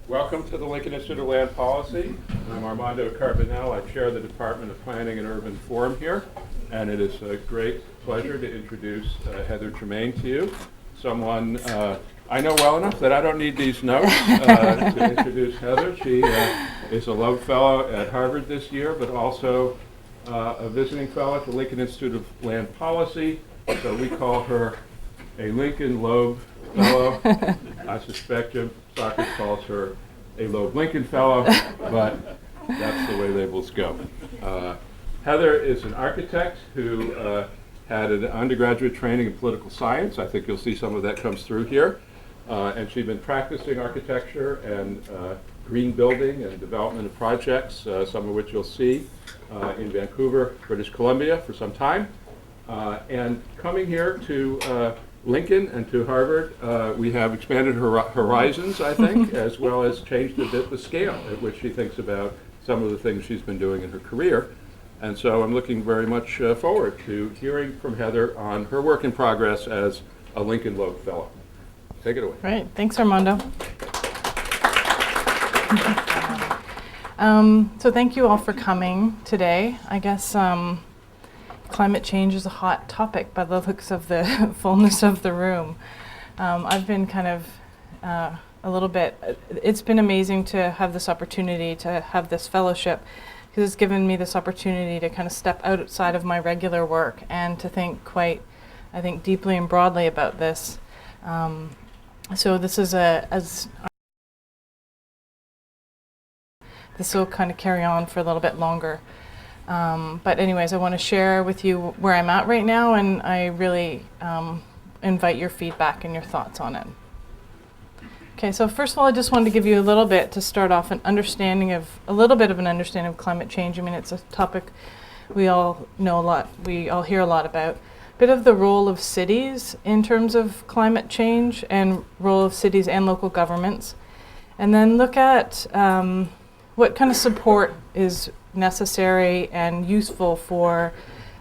Welcome to the Lincoln Institute of Land Policy. I'm Armando Carbonell. I chair the Department of Planning and Urban Forum here, and it is a great pleasure to introduce Heather Tremain to you, someone I know well enough that I don't need these notes to introduce Heather. She is a Loeb Fellow at Harvard this year, but also a visiting fellow at the Lincoln Institute of Land Policy, so we call her a Lincoln Loeb Fellow. I suspect Jim Socrates calls her a Loeb Lincoln Fellow, but that's the way labels go. Heather is an architect who had an undergraduate training in political science. I think you'll see some of that comes through here. And she's been practicing architecture and green building and development of projects, some of which you'll see in Vancouver, British Columbia for some time. And coming here to Lincoln and to Harvard, we have expanded her horizons, I think, as well as changed a bit the scale at which she thinks about some of the things she's been doing in her career. And so I'm looking very much forward to hearing from Heather on her work in progress as a Lincoln Loeb Fellow. Take it away. Great. Thanks, Armando. So thank you all for coming today. I guess climate change is a hot topic by the looks of the fullness of the room. I've been kind of a little bit, it's been amazing to have this opportunity to have this fellowship, because it's given me this opportunity to kind of step outside of my regular work and to think quite, I think, deeply and broadly about this. So this is this will kind of carry on for a little bit longer. But anyways, I want to share with you where I'm at right now, and I really invite your feedback and your thoughts on it. Okay, so first of all, I just wanted to give you a little bit to start off a little bit of an understanding of climate change. I mean, it's a topic we all know a lot, we all hear a lot about. Bit of the role of cities in terms of climate change and role of cities and local governments, and then look at what kind of support is necessary and useful for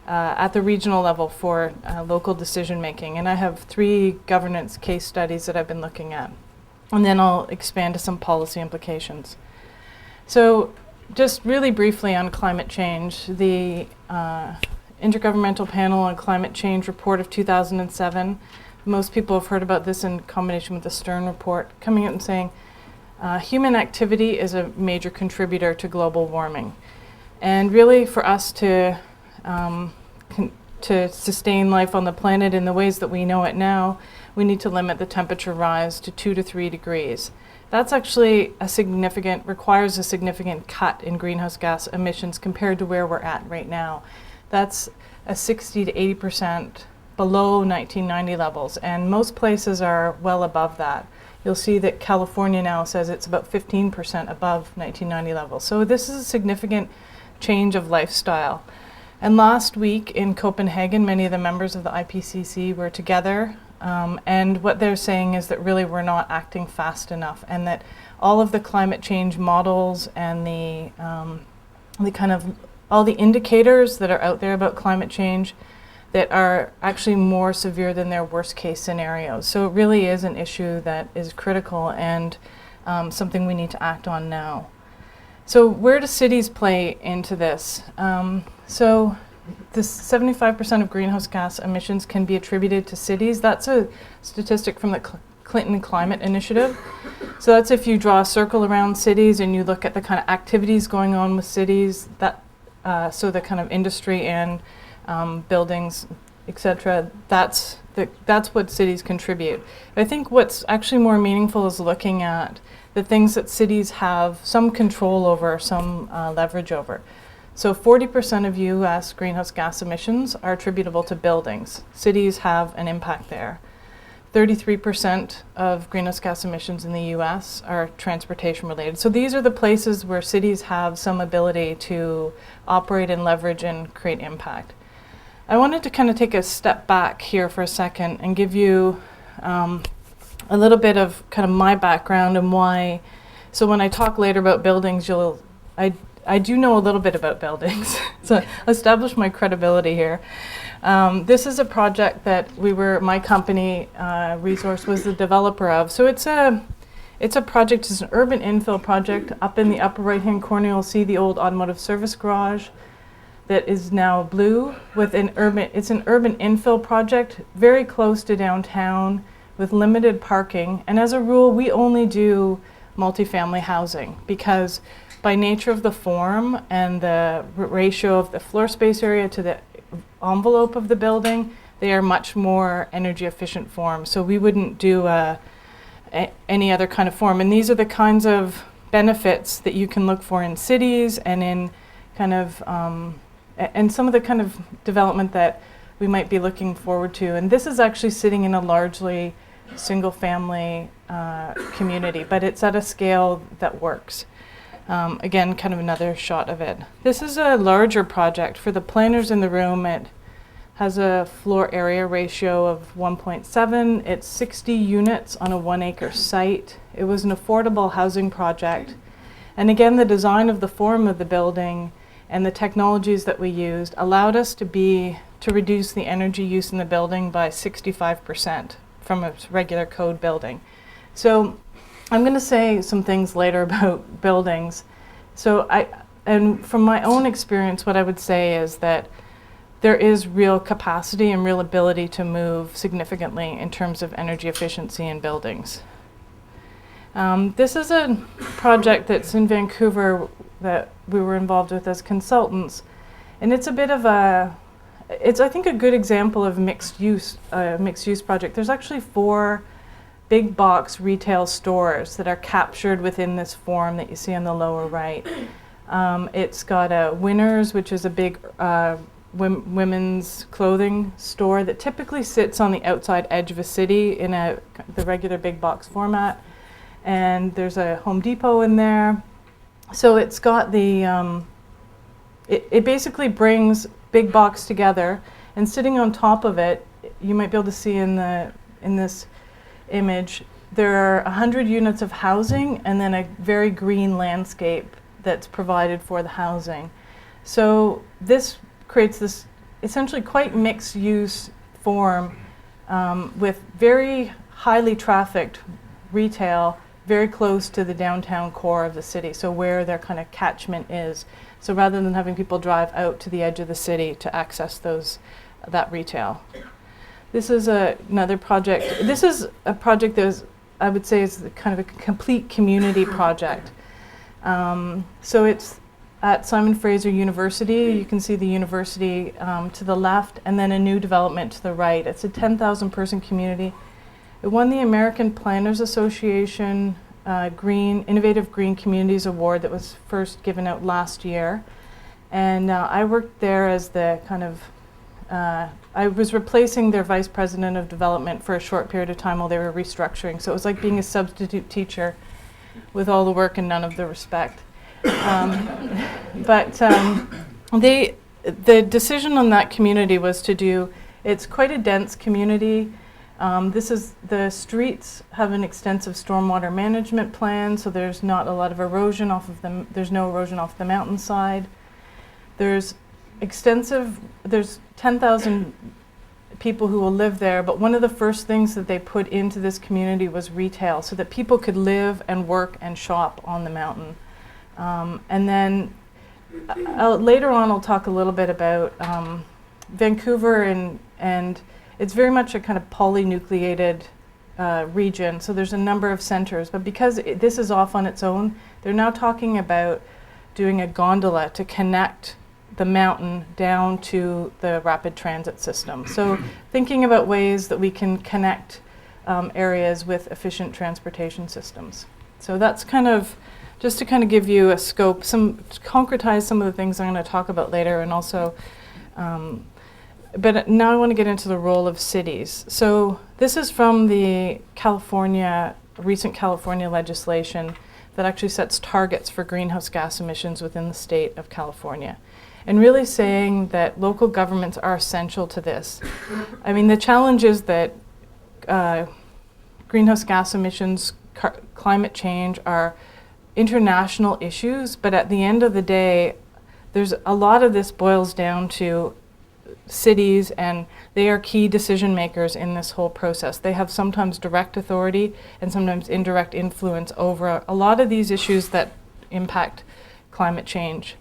at the regional level for local decision making. And I have 3 governance case studies that I've been looking at, and then I'll expand to some policy implications. So just really briefly on climate change, the Intergovernmental Panel on Climate Change report of 2007. Most people have heard about this in combination with the Stern report, coming out and saying human activity is a major contributor to global warming. And really for us to sustain life on the planet in the ways that we know it now, we need to limit the temperature rise to 2 to 3 degrees. That's actually requires a significant cut in greenhouse gas emissions compared to where we're at right now. That's a 60 to 80% below 1990 levels, and most places are well above that. You'll see that California now says it's about 15% above 1990 levels. So this is a significant change of lifestyle. And last week in Copenhagen, many of the members of the IPCC were together, and what they're saying is that really we're not acting fast enough, and that all of the climate change models and all the indicators that are out there about climate change that are actually more severe than their worst case scenarios. So it really is an issue that is critical and something we need to act on now. So where do cities play into this? So this 75% of greenhouse gas emissions can be attributed to cities. That's a statistic from the Clinton Climate Initiative. So that's if you draw a circle around cities and you look at the kind of activities going on with cities, so the kind of industry and buildings, etc. That's what cities contribute. I think what's actually more meaningful is looking at the things that cities have some control over, some leverage over. So 40% of U.S. greenhouse gas emissions are attributable to buildings. Cities have an impact there. 33% of greenhouse gas emissions in the U.S. are transportation related. So these are the places where cities have some ability to operate and leverage and create impact. I wanted to kind of take a step back here for a second and give you a little bit of kind of my background and why. So when I talk later about buildings, I do know a little bit about buildings. So establish my credibility here. This is a project that my company, Resource, was the developer of. So it's It's a project, it's an urban infill project. Up in the upper right-hand corner, you'll see the old automotive service garage that is now blue with it's an urban infill project, very close to downtown with limited parking. And as a rule, we only do multifamily housing because by nature of the form and the ratio of the floor space area to the envelope of the building, they are much more energy efficient forms. So we wouldn't do any other kind of form. And these are the kinds of benefits that you can look for in cities and in kind of, and some of the kind of development that we might be looking forward to. And this is actually sitting in a largely single family community, but it's at a scale that works. Again, kind of another shot of it. This is a larger project. For the planners in the room, it has a floor area ratio of 1.7. It's 60 units on a 1 acre site. It was an affordable housing project. And again, the design of the form of the building and the technologies that we used allowed us to reduce the energy use in the building by 65% from a regular code building. So I'm going to say some things later about buildings. And from my own experience, what I would say is that there is real capacity and real ability to move significantly in terms of energy efficiency in buildings. This is a project that's in Vancouver that we were involved with as consultants. And it's a bit of it's I think a good example of mixed use project. There's actually 4 big box retail stores that are captured within this form that you see on the lower right. It's got a Winners, which is a big women's clothing store that typically sits on the outside edge of a city in the regular big box format. And there's a Home Depot in there. So it's got the, it basically brings big box together, and sitting on top of it, you might be able to see in this image, there are 100 units of housing and then a very green landscape that's provided for the housing. So this creates this essentially quite mixed use form with very highly trafficked retail very close to the downtown core of the city, so where their kind of catchment is. So rather than having people drive out to the edge of the city to access that retail. This is another project. This is a project that I would say is kind of a complete community project. So it's at Simon Fraser University. You can see the university to the left, and then a new development to the right. It's a 10,000 person community. It won the American Planners Association Innovative Green Communities Award that was first given out last year. And I worked there as the kind of, I was replacing their vice president of development for a short period of time while they were restructuring. So it was like being a substitute teacher with all the work and none of the respect. But the decision on that community was to do, it's quite a dense community. The streets have an extensive stormwater management plan, so there's not a lot of erosion off of them. There's no erosion off the mountainside. There's 10,000 people who will live there, but one of the first things that they put into this community was retail, so that people could live and work and shop on the mountain. And then later on I'll talk a little bit about Vancouver, and it's very much a kind of polynucleated region, so there's a number of centers, but because this is off on its own, they're now talking about doing a gondola to connect the mountain down to the rapid transit system. So thinking about ways that we can connect areas with efficient transportation systems. So that's kind of, just to kind of give you a scope, to concretize some of the things I'm going to talk about later, and also, but now I want to get into the role of cities. So this is from the recent California legislation that actually sets targets for greenhouse gas emissions within the state of California, and really saying that local governments are essential to this. I mean, the challenge is that greenhouse gas emissions, climate change are international issues, but at the end of the day, there's a lot of this boils down to cities, and they are key decision makers in this whole process. They have sometimes direct authority and sometimes indirect influence over a lot of these issues that impact climate change.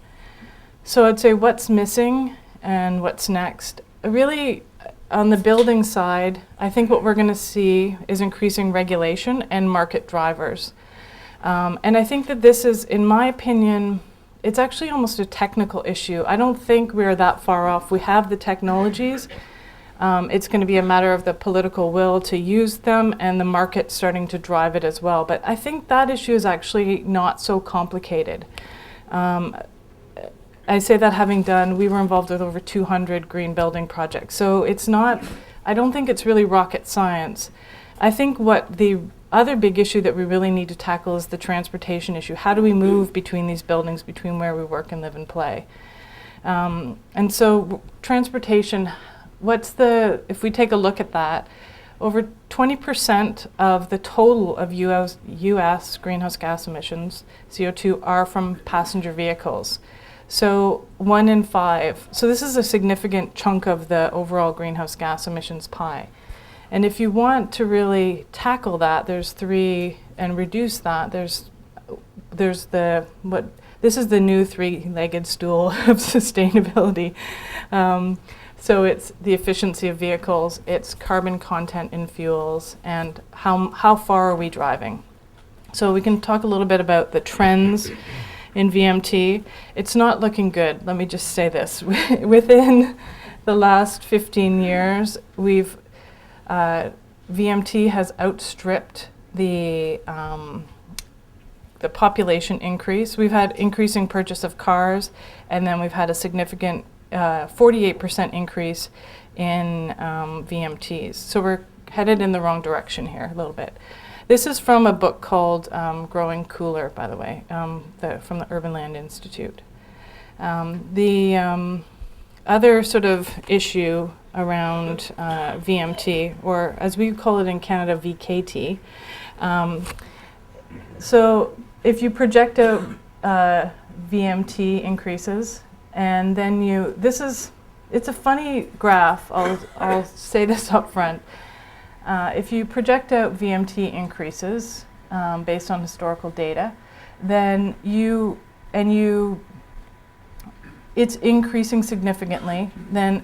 So I'd say what's missing and what's next. Really, on the building side, I think what we're going to see is increasing regulation and market drivers. And I think that this is, in my opinion, it's actually almost a technical issue. I don't think we're that far off. We have the technologies. It's going to be a matter of the political will to use them and the market starting to drive it as well. But I think that issue is actually not so complicated. I say that having we were involved with over 200 green building projects. So it's not, I don't think it's really rocket science. I think what the other big issue that we really need to tackle is the transportation issue. How do we move between these buildings, between where we work and live and play? And so transportation, if we take a look at that, over 20% of the total of US greenhouse gas emissions, CO2, are from passenger vehicles. So 1 in 5. So this is a significant chunk of the overall greenhouse gas emissions pie. And if you want to really tackle that, and reduce that, this is the new three-legged stool of sustainability. So it's the efficiency of vehicles, it's carbon content in fuels, and how far are we driving. So we can talk a little bit about the trends in VMT. It's not looking good. Let me just say this. Within the last 15 years, VMT has outstripped the population increase. We've had increasing purchase of cars, and then we've had a significant 48% increase in VMTs. So we're headed in the wrong direction here a little bit. This is from a book called Growing Cooler, by the way, from the Urban Land Institute. The other sort of issue around VMT, or as we call it in Canada, VKT. So if you project out VMT increases, and then it's a funny graph, I'll say this up front. If you project out VMT increases based on historical data, then it's increasing significantly. Then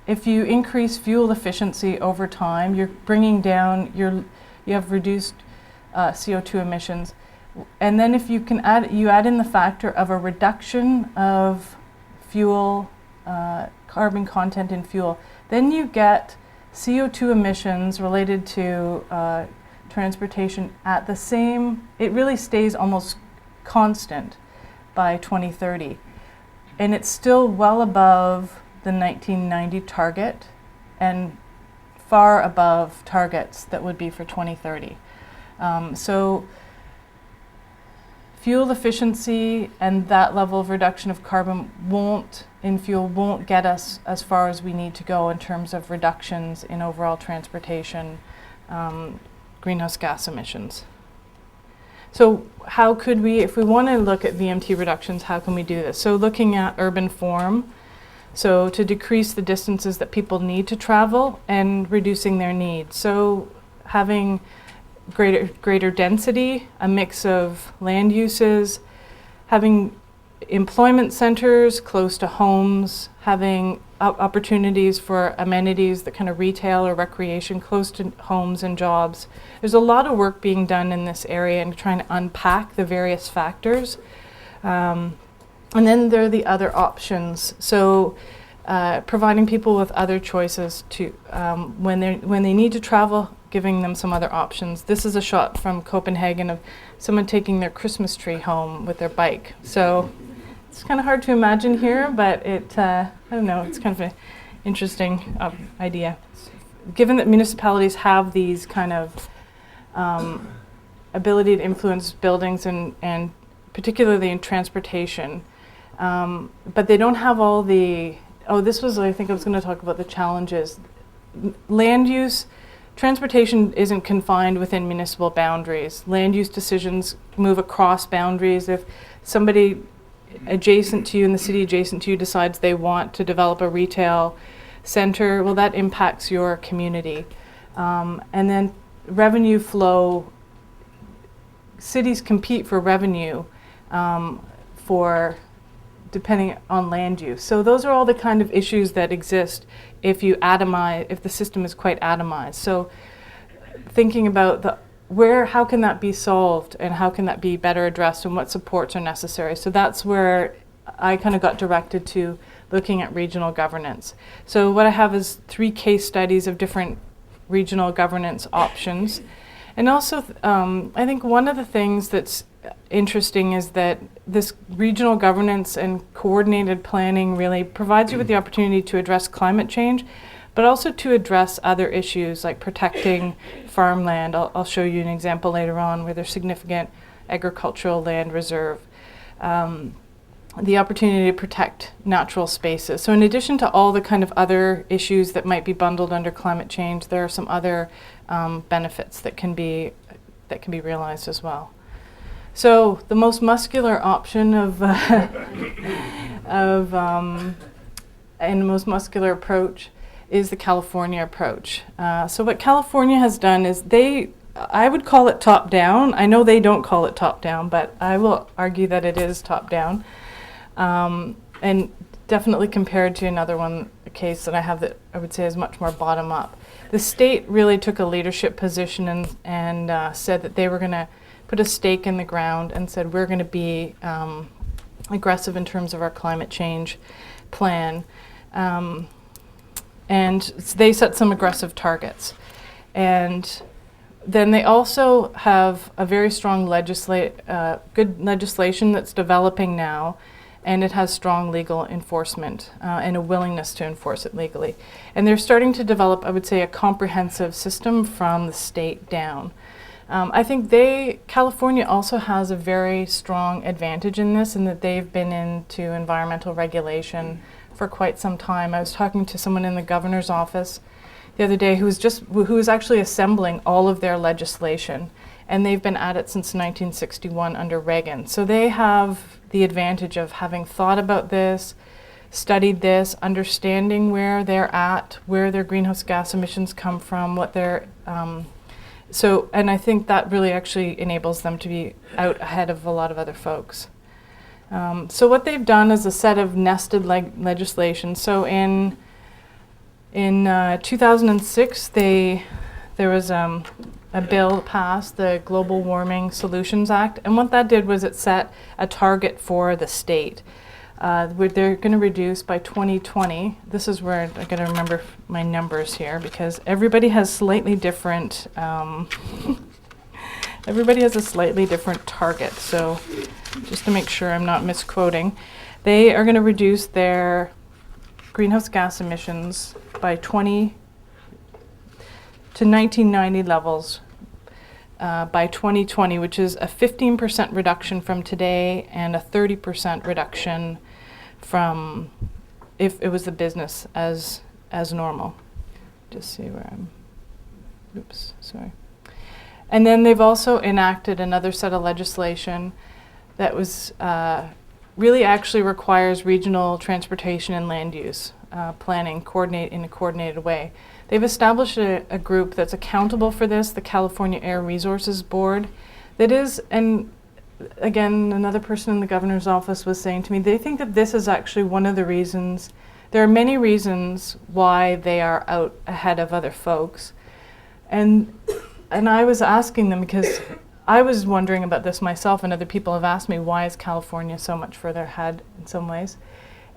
if you increase fuel efficiency over time, you're bringing down you have reduced CO2 emissions. And then if you add in the factor of a reduction of fuel, carbon content in fuel, then you get CO2 emissions related to transportation at the same, it really stays almost constant by 2030. And it's still well above the 1990 target and far above targets that would be for 2030. So fuel efficiency and that level of reduction of carbon won't get us as far as we need to go in terms of reductions in overall transportation greenhouse gas emissions. So how could we, if we want to look at VMT reductions, how can we do this? So looking at urban form, so to decrease the distances that people need to travel and reducing their needs. So having greater density, a mix of land uses, having employment centers close to homes, having opportunities for amenities, the kind of retail or recreation close to homes and jobs. There's a lot of work being done in this area and trying to unpack the various factors. And then there are the other options. So providing people with other choices to when they need to travel, giving them some other options. This is a shot from Copenhagen of someone taking their Christmas tree home with their bike. So it's kind of hard to imagine here, but I don't know, it's kind of an interesting idea. Given that municipalities have these kind of ability to influence buildings and particularly in transportation, but they don't have all the, I think I was going to talk about the challenges. Land use, transportation isn't confined within municipal boundaries. Land use decisions move across boundaries. If somebody adjacent to you in the city adjacent to you decides they want to develop a retail center, well, that impacts your community. And then revenue flow, cities compete for revenue for depending on land use. So those are all the kind of issues that exist if the system is quite atomized. So thinking about how can that be solved and how can that be better addressed and what supports are necessary. So that's where I kind of got directed to looking at regional governance. So what I have is 3 case studies of different regional governance options. And also, I think one of the things that's interesting is that this regional governance and coordinated planning really provides you with the opportunity to address climate change, but also to address other issues like protecting farmland. I'll show you an example later on where there's significant agricultural land reserve. The opportunity to protect natural spaces. So in addition to all the kind of other issues that might be bundled under climate change, there are some other benefits that can be realized as well. So the most muscular option and the most muscular approach is the California approach. So what California has done is I would call it top-down. I know they don't call it top-down, but I will argue that it is top-down. And definitely compared to a case that I have that I would say is much more bottom-up. The state really took a leadership position and said that they were going to put a stake in the ground and said we're going to be aggressive in terms of our climate change plan. And they set some aggressive targets. And then they also have a very strong good legislation that's developing now, and it has strong legal enforcement and a willingness to enforce it legally. And they're starting to develop, I would say, a comprehensive system from the state down. I think California also has a very strong advantage in this, in that they've been into environmental regulation for quite some time. I was talking to someone in the governor's office the other day who was actually assembling all of their legislation, and they've been at it since 1961 under Reagan. So they have the advantage of having thought about this, studied this, understanding where they're at, where their greenhouse gas emissions come from, what their and I think that really actually enables them to be out ahead of a lot of other folks. So what they've done is a set of nested legislation. So in 2006, there was a bill passed, the Global Warming Solutions Act, and what that did was it set a target for the state. Where they're going to reduce by 2020. This is where I got to remember my numbers here because everybody has slightly different. Everybody has a slightly different target. So just to make sure I'm not misquoting, they are going to reduce their greenhouse gas emissions by 20 to 1990 levels by 2020, which is a 15% reduction from today and a 30% reduction from if it was the business as normal. Just see where I'm, oops, sorry. And then they've also enacted another set of legislation that was really actually requires regional transportation and land use planning in a coordinated way. They've established a group that's accountable for this, the California Air Resources Board, that is, and again, another person in the governor's office was saying to me, they think that this is actually one of the reasons, there are many reasons why they are out ahead of other folks. And I was asking them because I was wondering about this myself, and other people have asked me, why is California so much further ahead in some ways?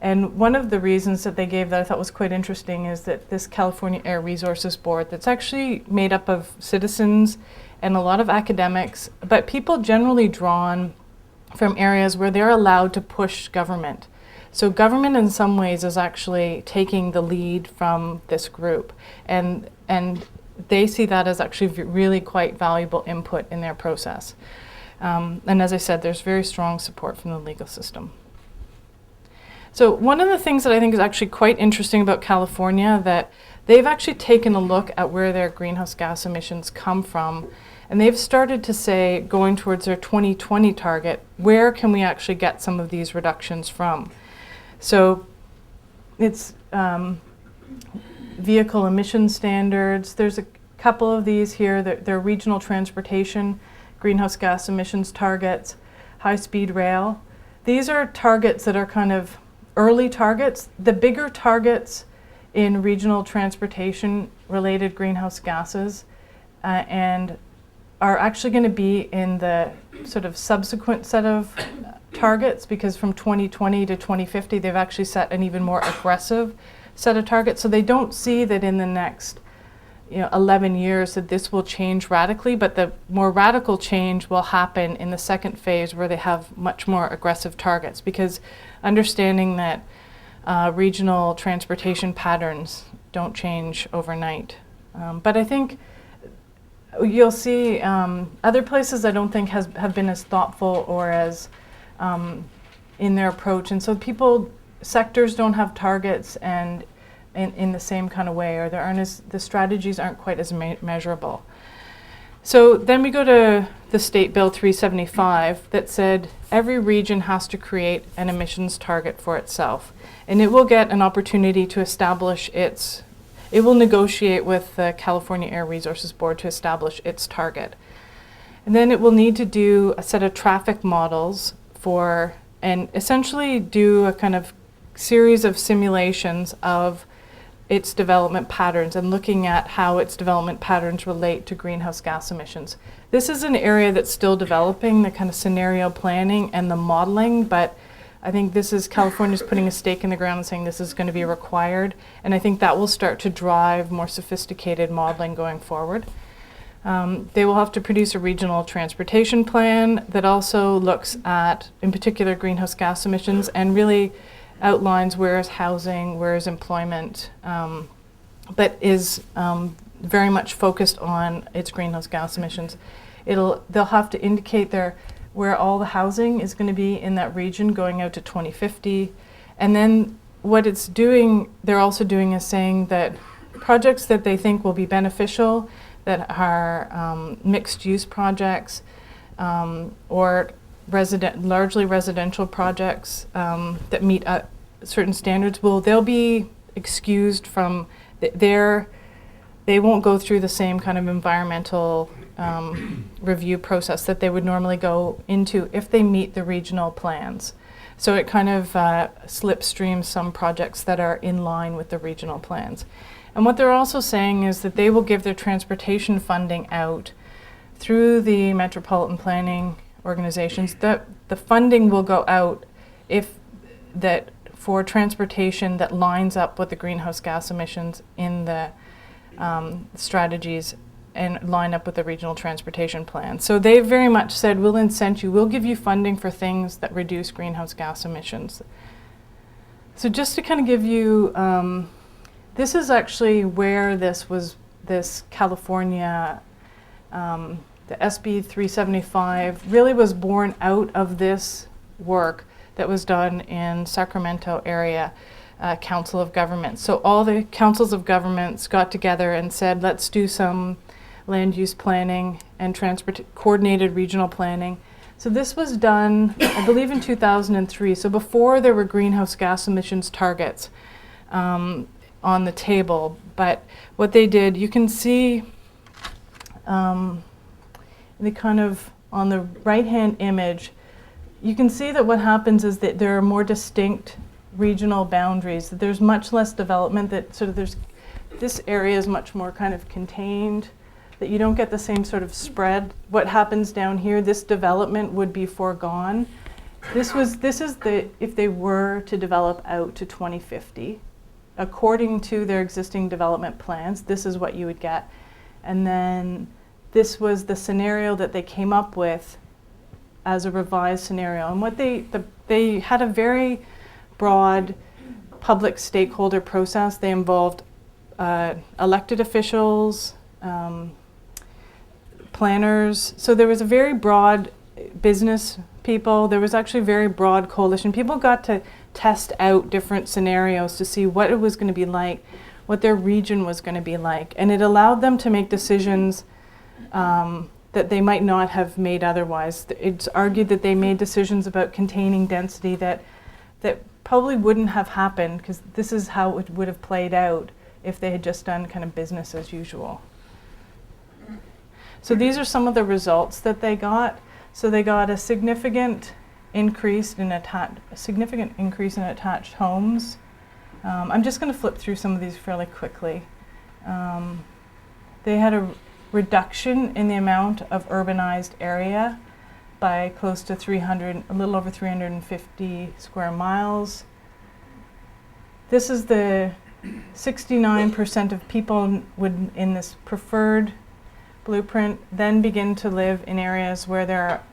And one of the reasons that they gave that I thought was quite interesting is that this California Air Resources Board that's actually made up of citizens and a lot of academics, but people generally drawn from areas where they're allowed to push government. So government in some ways is actually taking the lead from this group, and they see that as actually really quite valuable input in their process. And as I said, there's very strong support from the legal system. So one of the things that I think is actually quite interesting about California, that they've actually taken a look at where their greenhouse gas emissions come from, and they've started to say, going towards their 2020 target, where can we actually get some of these reductions from? So it's vehicle emission standards. There's a couple of these here. They're regional transportation, greenhouse gas emissions targets, high-speed rail. These are targets that are kind of early targets. The bigger targets in regional transportation related greenhouse gases and are actually going to be in the sort of subsequent set of targets, because from 2020 to 2050 they've actually set an even more aggressive set of targets. So they don't see that in the next 11 years that this will change radically, but the more radical change will happen in the second phase where they have much more aggressive targets, because understanding that regional transportation patterns don't change overnight. But I think you'll see other places I don't think have been as thoughtful or as in their approach, and so sectors don't have targets and in the same kind of way, or the strategies aren't quite as measurable. So then we go to the State Bill 375 that said every region has to create an emissions target for itself, and it will get an opportunity to establish it will negotiate with the California Air Resources Board to establish its target. And then it will need to do a set of traffic models and essentially do a kind of series of simulations of its development patterns and looking at how its development patterns relate to greenhouse gas emissions. This is an area that's still developing, the kind of scenario planning and the modeling, but I think California's putting a stake in the ground and saying this is going to be required, and I think that will start to drive more sophisticated modeling going forward. They will have to produce a regional transportation plan that also looks at, in particular, greenhouse gas emissions and really outlines where is housing, where is employment, but is very much focused on its greenhouse gas emissions. They'll have to indicate where all the housing is going to be in that region going out to 2050. And then what they're also doing is saying that projects that they think will be beneficial, that are mixed-use projects or largely residential projects that meet certain standards, they'll be excused from they won't go through the same kind of environmental review process that they would normally go into if they meet the regional plans. So it kind of slipstreams some projects that are in line with the regional plans. And what they're also saying is that they will give their transportation funding out through the metropolitan planning organizations. That the funding will go out for transportation that lines up with the greenhouse gas emissions in the strategies and line up with the regional transportation plan. So they very much said, we'll give you funding for things that reduce greenhouse gas emissions. So just to kind of give you, this is actually where this California, the SB 375 really was born out of this work that was done in Sacramento area Council of Governments. So all the councils of governments got together and said, let's do some land use planning and coordinated regional planning. So this was done, I believe, in 2003, so before there were greenhouse gas emissions targets on the table. But what they did, you can see the kind of on the right-hand image, you can see that what happens is that there are more distinct regional boundaries, that there's much less development, that sort of this area is much more kind of contained, that you don't get the same sort of spread. What happens down here, this development would be foregone. This is if they were to develop out to 2050, according to their existing development plans, this is what you would get. And then this was the scenario that they came up with as a revised scenario. And what they had a very broad public stakeholder process. They involved elected officials, planners. So there was a very broad business people. There was actually a very broad coalition. People got to test out different scenarios to see what it was going to be like, what their region was going to be like. And it allowed them to make decisions that they might not have made otherwise. It's argued that they made decisions about containing density that probably wouldn't have happened, because this is how it would have played out if they had just done kind of business as usual. So these are some of the results that they got. So they got a significant increase in attached homes. I'm just going to flip through some of these fairly quickly. They had a reduction in the amount of urbanized area by close to a little over 350 square miles. This is the 69% of people would, in this preferred blueprint, then begin to live in areas where there are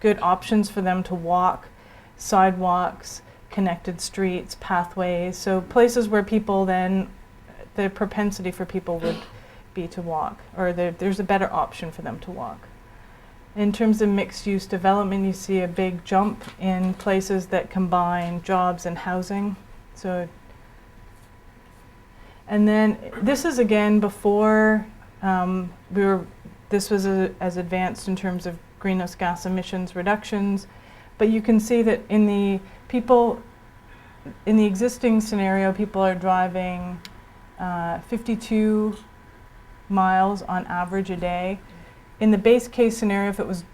good options for them to walk, sidewalks, connected streets, pathways, so places where people then, the propensity for people would be to walk, or there's a better option for them to walk. In terms of mixed-use development, you see a big jump in places that combine jobs and housing. So, and then this is again before this was as advanced in terms of greenhouse gas emissions reductions, but you can see that in the existing scenario, people are driving 52 miles on average a day. In the base case scenario, if it was,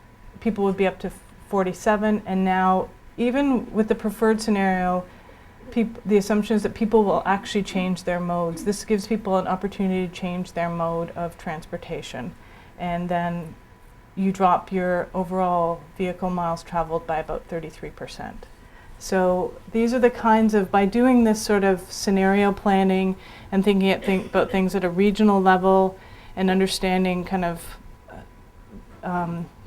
people would be up to 47, and now even with the preferred scenario, the assumption is that people will actually change their modes. This gives people an opportunity to change their mode of transportation, and then you drop your overall vehicle miles traveled by about 33%. So these are the kinds of, by doing this sort of scenario planning and thinking about things at a regional level and understanding kind of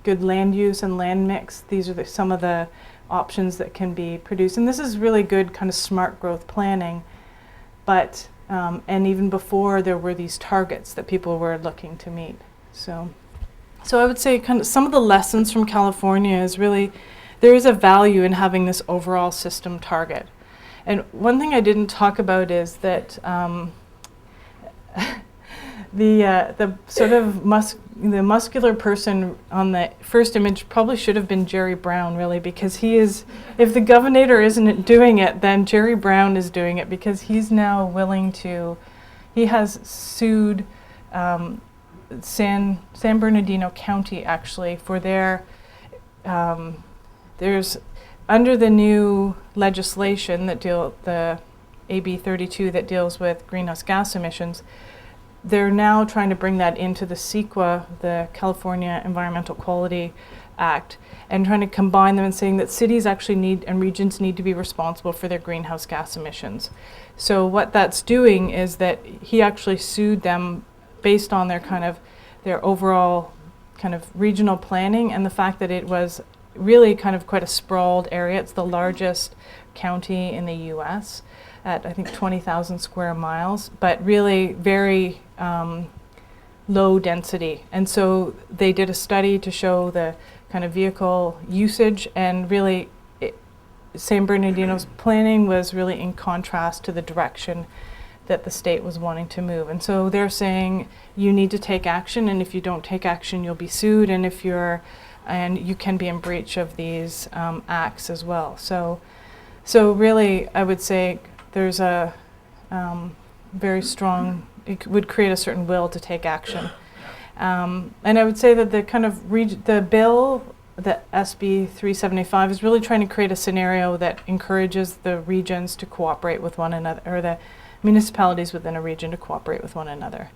good land use and land mix, these are some of the options that can be produced. And this is really good kind of smart growth planning, but and even before there were these targets that people were looking to meet. So I would say kind of some of the lessons from California is really there is a value in having this overall system target. And one thing I didn't talk about is that the sort of the muscular person on the first image probably should have been Jerry Brown, really, because he is, if the governor isn't doing it, then Jerry Brown is doing it, because he's now willing to, he has sued San Bernardino County actually for their, there's, under the new legislation that the AB 32 that deals with greenhouse gas emissions, they're now trying to bring that into the CEQA, the California Environmental Quality Act, and trying to combine them and saying that cities actually need and regions need to be responsible for their greenhouse gas emissions. So what that's doing is that he actually sued them based on their kind of their overall kind of regional planning and the fact that it was really kind of quite a sprawled area. It's the largest county in the US at I think 20,000 square miles, but really very low density. And so they did a study to show the kind of vehicle usage, and really San Bernardino's planning was really in contrast to the direction that the state was wanting to move. And so they're saying you need to take action, and if you don't take action you'll be sued, and if you're, and you can be in breach of these acts as well. So really I would say there's a very strong, it would create a certain will to take action. And I would say that the kind of the bill, the SB 375, is really trying to create a scenario that encourages the regions to cooperate with one another, or the municipalities within a region to cooperate with one another.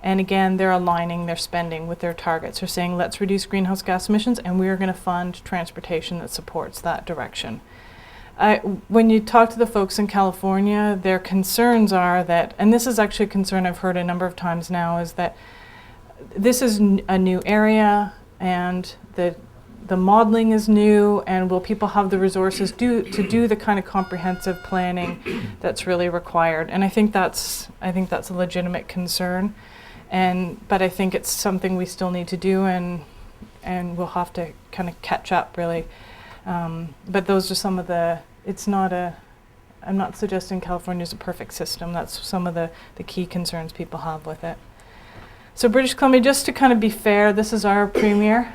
And again, they're aligning their spending with their targets. They're saying, let's reduce greenhouse gas emissions, and we're going to fund transportation that supports that direction. When you talk to the folks in California, their concerns are that, and this is actually a concern I've heard a number of times now, is that this is a new area, and the modeling is new, and will people have the resources to do the kind of comprehensive planning that's really required? And I think that's a legitimate concern, but I think it's something we still need to do, and we'll have to kind of catch up really. But those are some of the, I'm not suggesting California is a perfect system. That's some of the key concerns people have with it. So British Columbia, just to kind of be fair, this is our premier.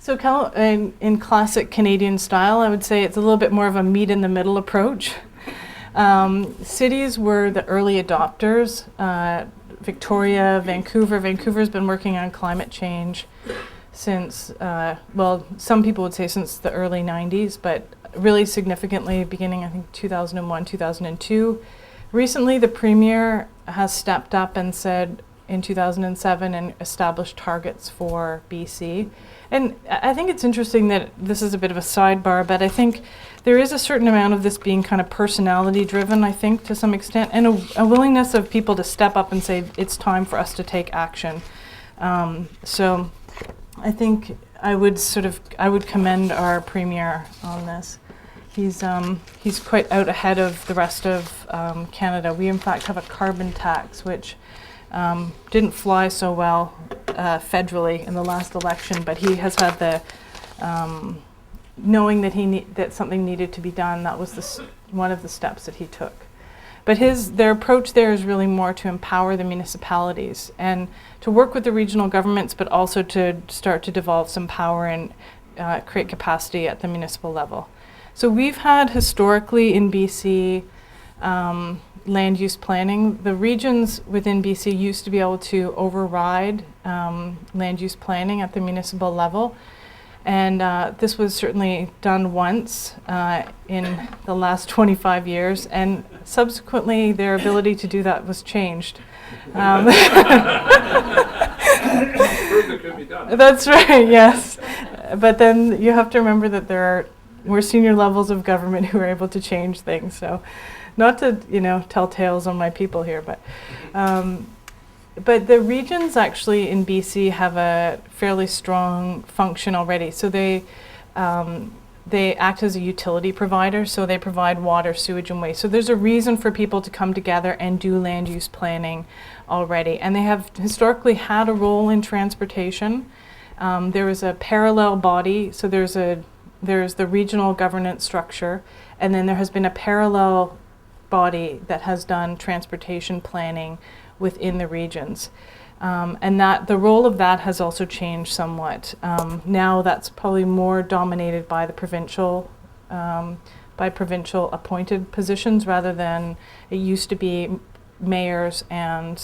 So in classic Canadian style, I would say it's a little bit more of a meet in the middle approach. Cities were the early adopters. Victoria, Vancouver. Vancouver's been working on climate change since, well, some people would say since the early 90s, but really significantly beginning, I think, 2001, 2002. Recently, the Premier has stepped up and said in 2007 and established targets for BC. And I think it's interesting that this is a bit of a sidebar, but I think there is a certain amount of this being kind of personality driven, I think, to some extent, and a willingness of people to step up and say, it's time for us to take action. So I think I would commend our Premier on this. He's quite out ahead of the rest of Canada. We in fact have a carbon tax, which didn't fly so well federally in the last election, but he has had the knowing that that something needed to be done. That was one of the steps that he took. But their approach there is really more to empower the municipalities and to work with the regional governments, but also to start to devolve some power and create capacity at the municipal level. So we've had historically in BC land use planning. The regions within BC used to be able to override land use planning at the municipal level. And this was certainly done once in the last 25 years, and subsequently their ability to do that was changed. Prove it could be done. That's right, yes. But then you have to remember that there are more senior levels of government who are able to change things. So not to, tell tales on my people here, but the regions actually in BC have a fairly strong function already. So they act as a utility provider, so they provide water, sewage, and waste. So there's a reason for people to come together and do land use planning already. And they have historically had a role in transportation. There was a parallel body, so there's the regional governance structure, and then there has been a parallel body that has done transportation planning within the regions. And that the role of that has also changed somewhat. Now that's probably more dominated by the provincial appointed positions rather than it used to be mayors and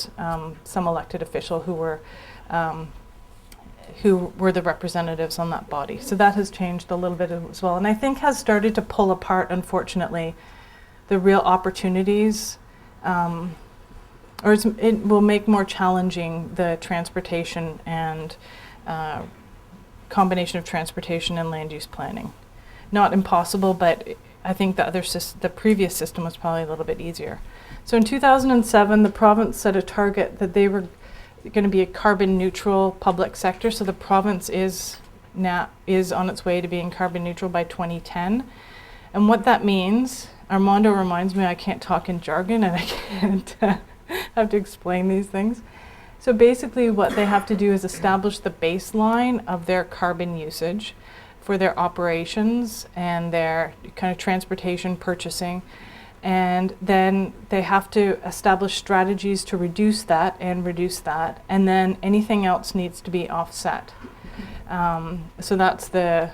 some elected official who were the representatives on that body. So that has changed a little bit as well, and I think has started to pull apart, unfortunately, the real opportunities, or it will make more challenging the transportation and combination of transportation and land use planning. Not impossible, but I think the previous system was probably a little bit easier. So in 2007, the province set a target that they were going to be a carbon neutral public sector. So the province is on its way to being carbon neutral by 2010. And what that means, Armando reminds me I can't talk in jargon and I can't have to explain these things. So basically what they have to do is establish the baseline of their carbon usage for their operations and their kind of transportation purchasing. And then they have to establish strategies to reduce that, and then anything else needs to be offset. So that's the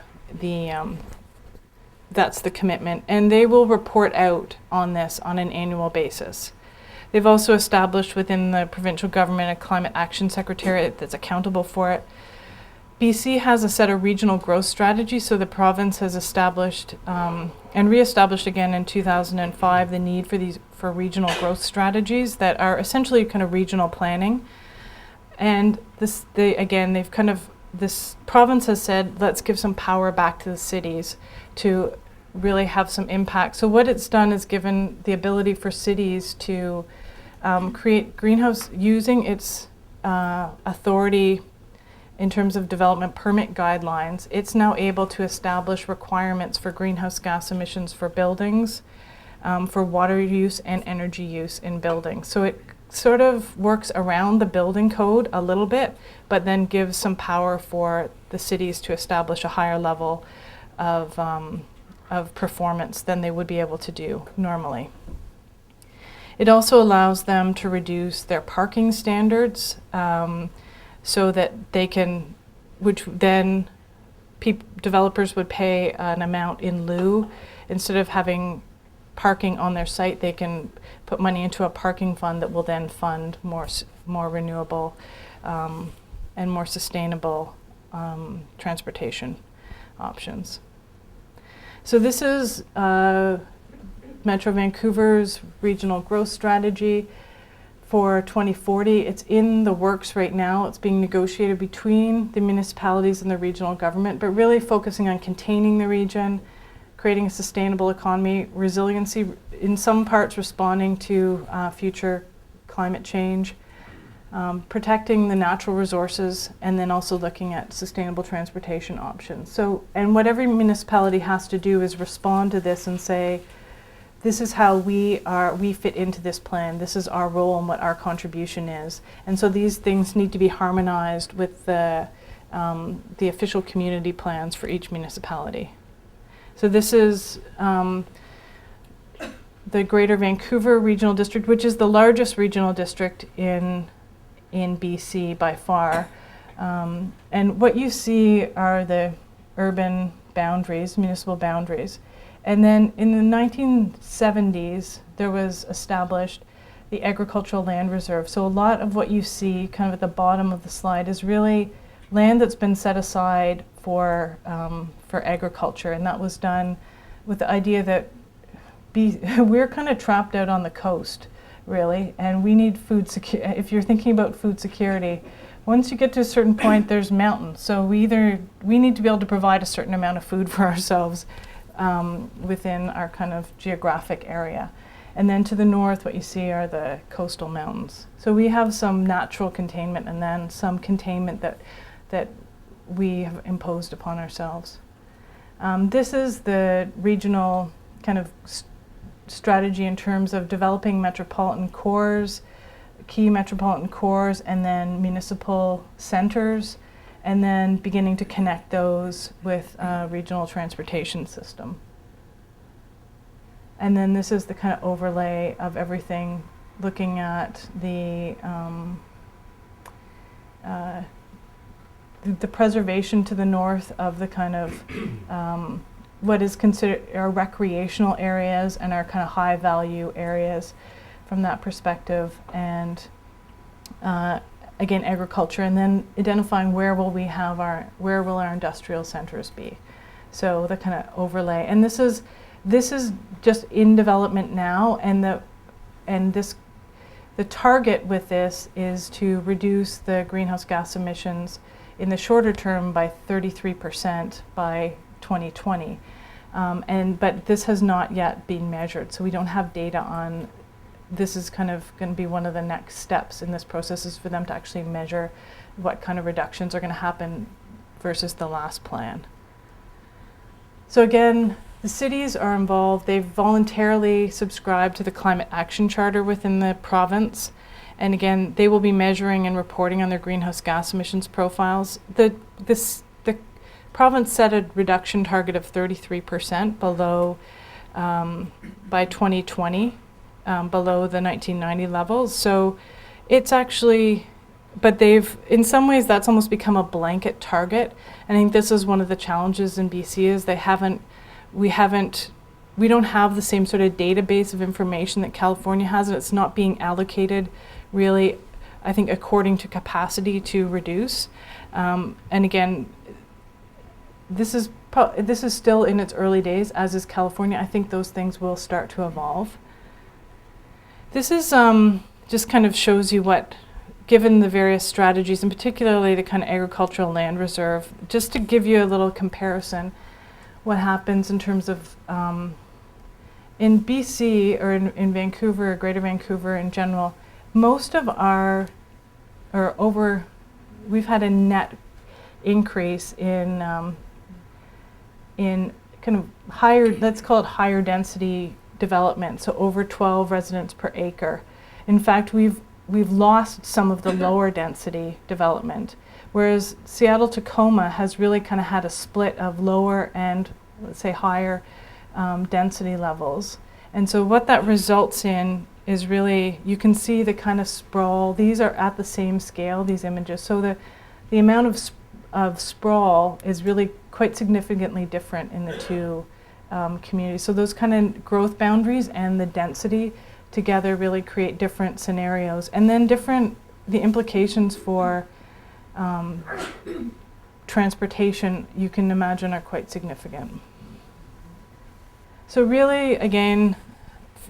commitment, and they will report out on this on an annual basis. They've also established within the provincial government a climate action secretariat that's accountable for it. BC has a set of regional growth strategies, so the province has established and re-established again in 2005 the need for regional growth strategies that are essentially kind of regional planning. And this province has said, let's give some power back to the cities to really have some impact. So what it's done is given the ability for cities to create greenhouse using its authority in terms of development permit guidelines. It's now able to establish requirements for greenhouse gas emissions for buildings, for water use and energy use in buildings. So it sort of works around the building code a little bit, but then gives some power for the cities to establish a higher level of performance than they would be able to do normally. It also allows them to reduce their parking standards so that they can, which then developers would pay an amount in lieu. Instead of having parking on their site, they can put money into a parking fund that will then fund more renewable and more sustainable transportation options. So this is Metro Vancouver's regional growth strategy for 2040. It's in the works right now. It's being negotiated between the municipalities and the regional government, but really focusing on containing the region, creating a sustainable economy, resiliency, in some parts responding to future climate change, protecting the natural resources, and then also looking at sustainable transportation options. So, and what every municipality has to do is respond to this and say, this is how we fit into this plan, this is our role and what our contribution is. And so these things need to be harmonized with the official community plans for each municipality. So this is the Greater Vancouver Regional District, which is the largest regional district in BC by far. And what you see are the urban boundaries, municipal boundaries. And then in the 1970s, there was established the Agricultural Land Reserve. So a lot of what you see kind of at the bottom of the slide is really land that's been set aside for agriculture. And that was done with the idea that we're kind of trapped out on the coast, really, and we need food security. If you're thinking about food security, once you get to a certain point, there's mountains. So we need to be able to provide a certain amount of food for ourselves within our kind of geographic area. And then to the north, what you see are the coastal mountains. So we have some natural containment and then some containment that we have imposed upon ourselves. This is the regional kind of strategy in terms of developing metropolitan cores, key metropolitan cores, and then municipal centers, and then beginning to connect those with a regional transportation system. And then this is the kind of overlay of everything, looking at the preservation to the north of the kind of what is considered our recreational areas and our kind of high value areas from that perspective, and again agriculture, and then identifying where will our industrial centers be. So the kind of overlay, and this is just in development now, and the target with this is to reduce the greenhouse gas emissions in the shorter term by 33% by 2020. But this has not yet been measured, so we don't have data on. This is kind of going to be one of the next steps in this process, is for them to actually measure what kind of reductions are going to happen versus the last plan. So again, the cities are involved. They've voluntarily subscribed to the Climate Action Charter within the province. And again, they will be measuring and reporting on their greenhouse gas emissions profiles. The province set a reduction target of 33% below by 2020, below the 1990 levels. So it's actually, but in some ways that's almost become a blanket target. I think this is one of the challenges in BC is we don't have the same sort of database of information that California has, and it's not being allocated really, I think, according to capacity to reduce. And again, this is still in its early days, as is California. I think those things will start to evolve. This is just kind of shows you what, given the various strategies, and particularly the kind of agricultural land reserve, just to give you a little comparison, what happens in terms of in BC or in Vancouver, Greater Vancouver in general, most of we've had a net increase in kind of higher, let's call it higher density development, so over 12 residents per acre. In fact, we've lost some of the lower density development, whereas Seattle-Tacoma has really kind of had a split of lower and, let's say, higher density levels. And so what that results in is really, you can see the kind of sprawl. These are at the same scale, these images. So the amount of sprawl is really quite significantly different in the two communities. So those kind of growth boundaries and the density together really create different scenarios. And then the implications for transportation, you can imagine, are quite significant. So really, again,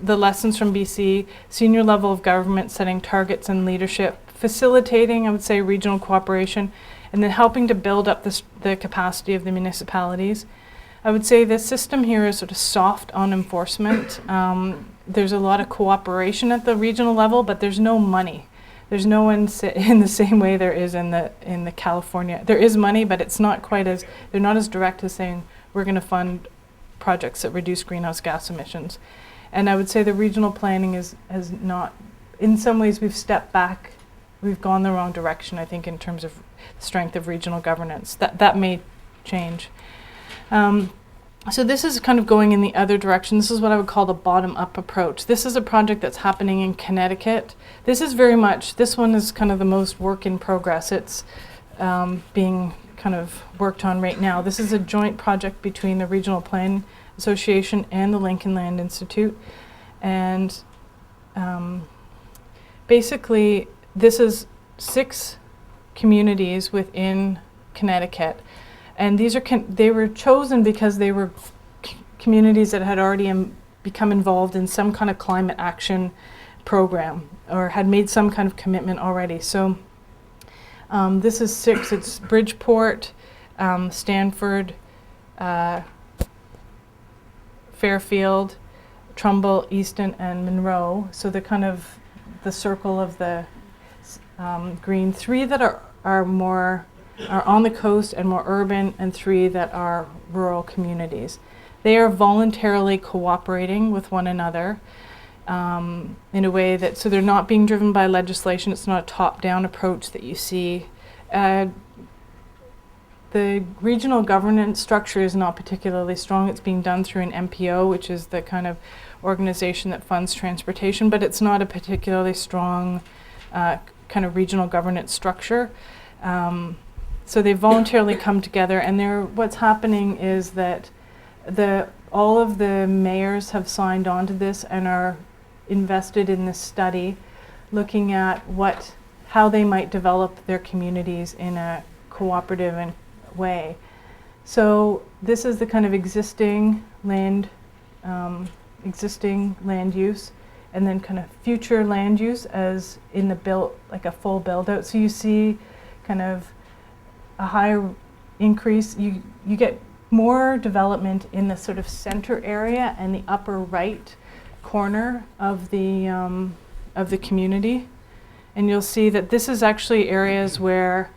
the lessons from BC, senior level of government setting targets and leadership, facilitating, I would say, regional cooperation, and then helping to build up the capacity of the municipalities. I would say the system here is sort of soft on enforcement. There's a lot of cooperation at the regional level, but there's no money. There's no one in the same way there is in the California. There is money, but it's not quite as, they're not as direct as saying, we're going to fund projects that reduce greenhouse gas emissions. And I would say the regional planning has not, in some ways we've stepped back, we've gone the wrong direction, I think, in terms of strength of regional governance. That may change. So this is kind of going in the other direction. This is what I would call the bottom-up approach. This is a project that's happening in Connecticut. This is very much, this one is kind of the most work in progress. It's being kind of worked on right now. This is a joint project between the Regional Plan Association and the Lincoln Land Institute. And basically, this is 6 communities within Connecticut. And these are they were chosen because they were communities that had already become involved in some kind of climate action program or had made some kind of commitment already. So this is 6. It's Bridgeport, Stanford, Fairfield, Trumbull, Easton, and Monroe. So the kind of the circle of the green. 3 that are on the coast and more urban, and 3 that are rural communities. They are voluntarily cooperating with one another in a way that, so they're not being driven by legislation. It's not a top-down approach that you see. The regional governance structure is not particularly strong. It's being done through an MPO, which is the kind of organization that funds transportation, but it's not a particularly strong kind of regional governance structure. So they voluntarily come together, and what's happening is that all of the mayors have signed on to this and are invested in this study, looking at how they might develop their communities in a cooperative way. So this is the kind of existing land use, and then kind of future land use as in the like a full build out. So you see kind of a higher increase. You get more development in the sort of center area and the upper right corner of the community, and you'll see that this is actually areas where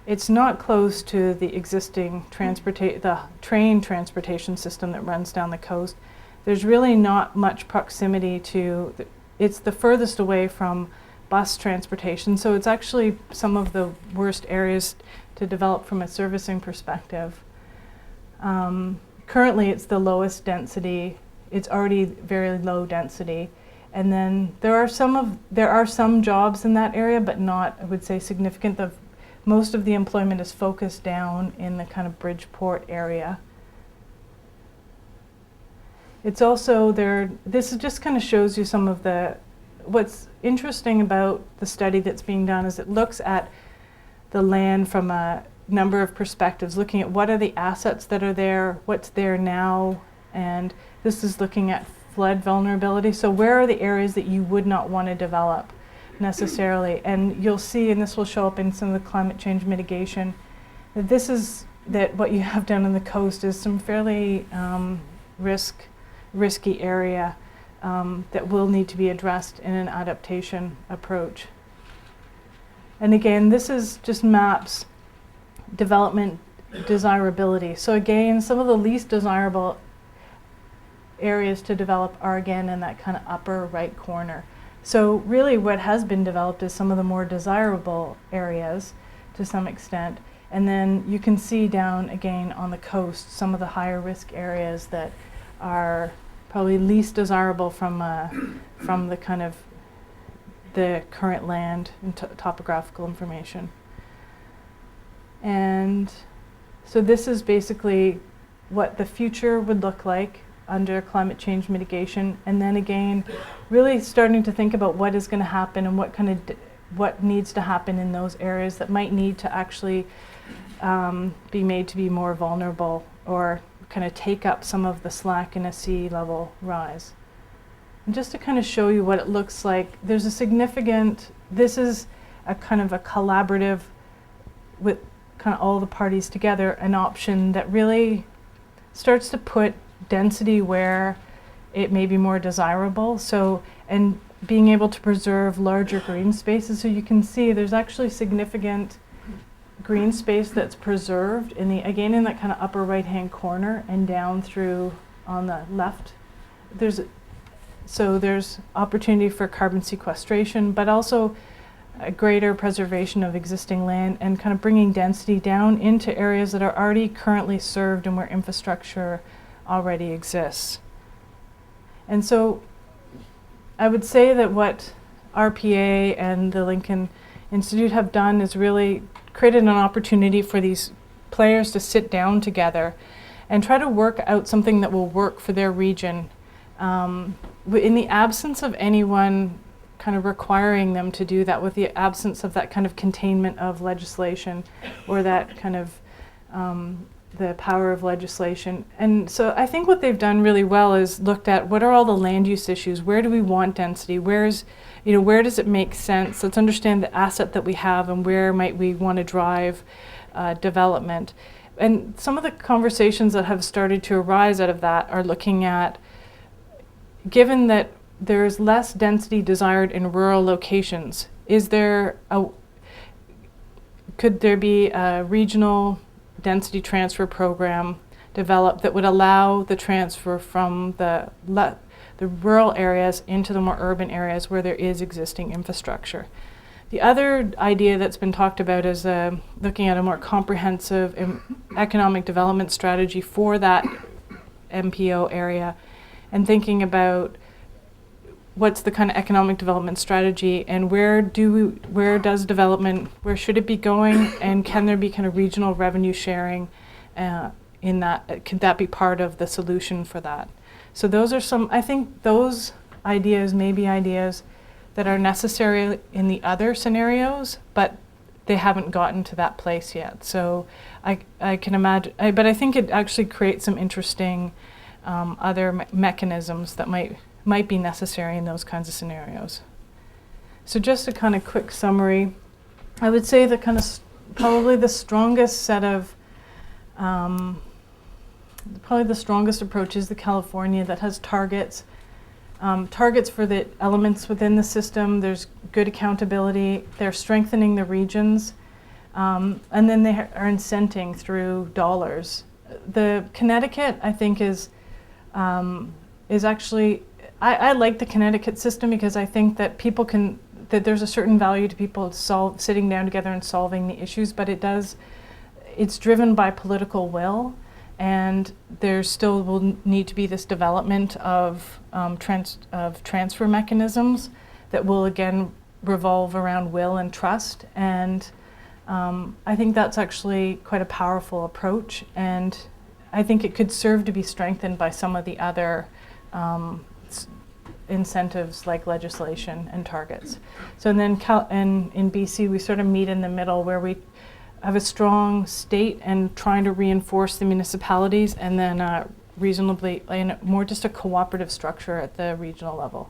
it's not close to the existing the train transportation system that runs down the coast. There's really not much proximity to it's the furthest away from bus transportation, so it's actually some of the worst areas to develop from a servicing perspective. Currently it's the lowest density. It's already very low density, and then there are some jobs in that area, but not, I would say, significant. Most of the employment is focused down in the kind of Bridgeport area. It's also this just kind of shows you some of what's interesting about the study that's being done is it looks at the land from a number of perspectives, looking at what are the assets that are there, what's there now, and this is looking at flood vulnerability. So where are the areas that you would not want to develop necessarily? And you'll see, and this will show up in some of the climate change mitigation, that what you have down on the coast is some fairly risky area that will need to be addressed in an adaptation approach. And again, this is just maps development desirability. So again, some of the least desirable areas to develop are again in that kind of upper right corner. So really what has been developed is some of the more desirable areas to some extent. And then you can see down again on the coast some of the higher risk areas that are probably least desirable from the kind of the current land and topographical information. And so this is basically what the future would look like under climate change mitigation, and then again really starting to think about what is going to happen and what kind of what needs to happen in those areas that might need to actually be made to be more vulnerable or kind of take up some of the slack in a sea level rise. And just to kind of show you what it looks like, there's a significant, this is a kind of a collaborative with kind of all the parties together, an option that really starts to put density where it may be more desirable. So, and being able to preserve larger green spaces. So you can see there's actually significant green space that's preserved in the, again, in that kind of upper right hand corner and down through on the left. There's opportunity for carbon sequestration, but also a greater preservation of existing land and kind of bringing density down into areas that are already currently served and where infrastructure already exists. And so I would say that what RPA and the Lincoln Institute have done is really created an opportunity for these players to sit down together and try to work out something that will work for their region, in the absence of anyone kind of requiring them to do that, with the absence of that kind of containment of legislation or that kind of the power of legislation. And so I think what they've done really well is looked at what are all the land use issues, where do we want density, where does it make sense, let's understand the asset that we have and where might we want to drive development. And some of the conversations that have started to arise out of that are looking at, given that there's less density desired in rural locations, could there be a regional density transfer program developed that would allow the transfer from the rural areas into the more urban areas where there is existing infrastructure? The other idea that's been talked about is looking at a more comprehensive economic development strategy for that MPO area and thinking about what's the kind of economic development strategy and where should it be going, and can there be kind of regional revenue sharing in that? Could that be part of the solution for that? So those are some, I think those ideas may be ideas that are necessary in the other scenarios, but they haven't gotten to that place yet. So I can imagine, but I think it actually creates some interesting other mechanisms that might be necessary in those kinds of scenarios. So just a kind of quick summary, I would say the kind of probably the strongest set of probably the strongest approach is the California that has targets for the elements within the system. There's good accountability. They're strengthening the regions, and then they are incenting through dollars. The Connecticut, I think, is actually, I like the Connecticut system because I think that that there's a certain value to people sitting down together and solving the issues, but it's driven by political will, and there still will need to be this development of transfer mechanisms that will again revolve around will and trust, and I think that's actually quite a powerful approach, and I think it could serve to be strengthened by some of the other incentives like legislation and targets. So then in BC we sort of meet in the middle where we have a strong state and trying to reinforce the municipalities, and then reasonably in more just a cooperative structure at the regional level.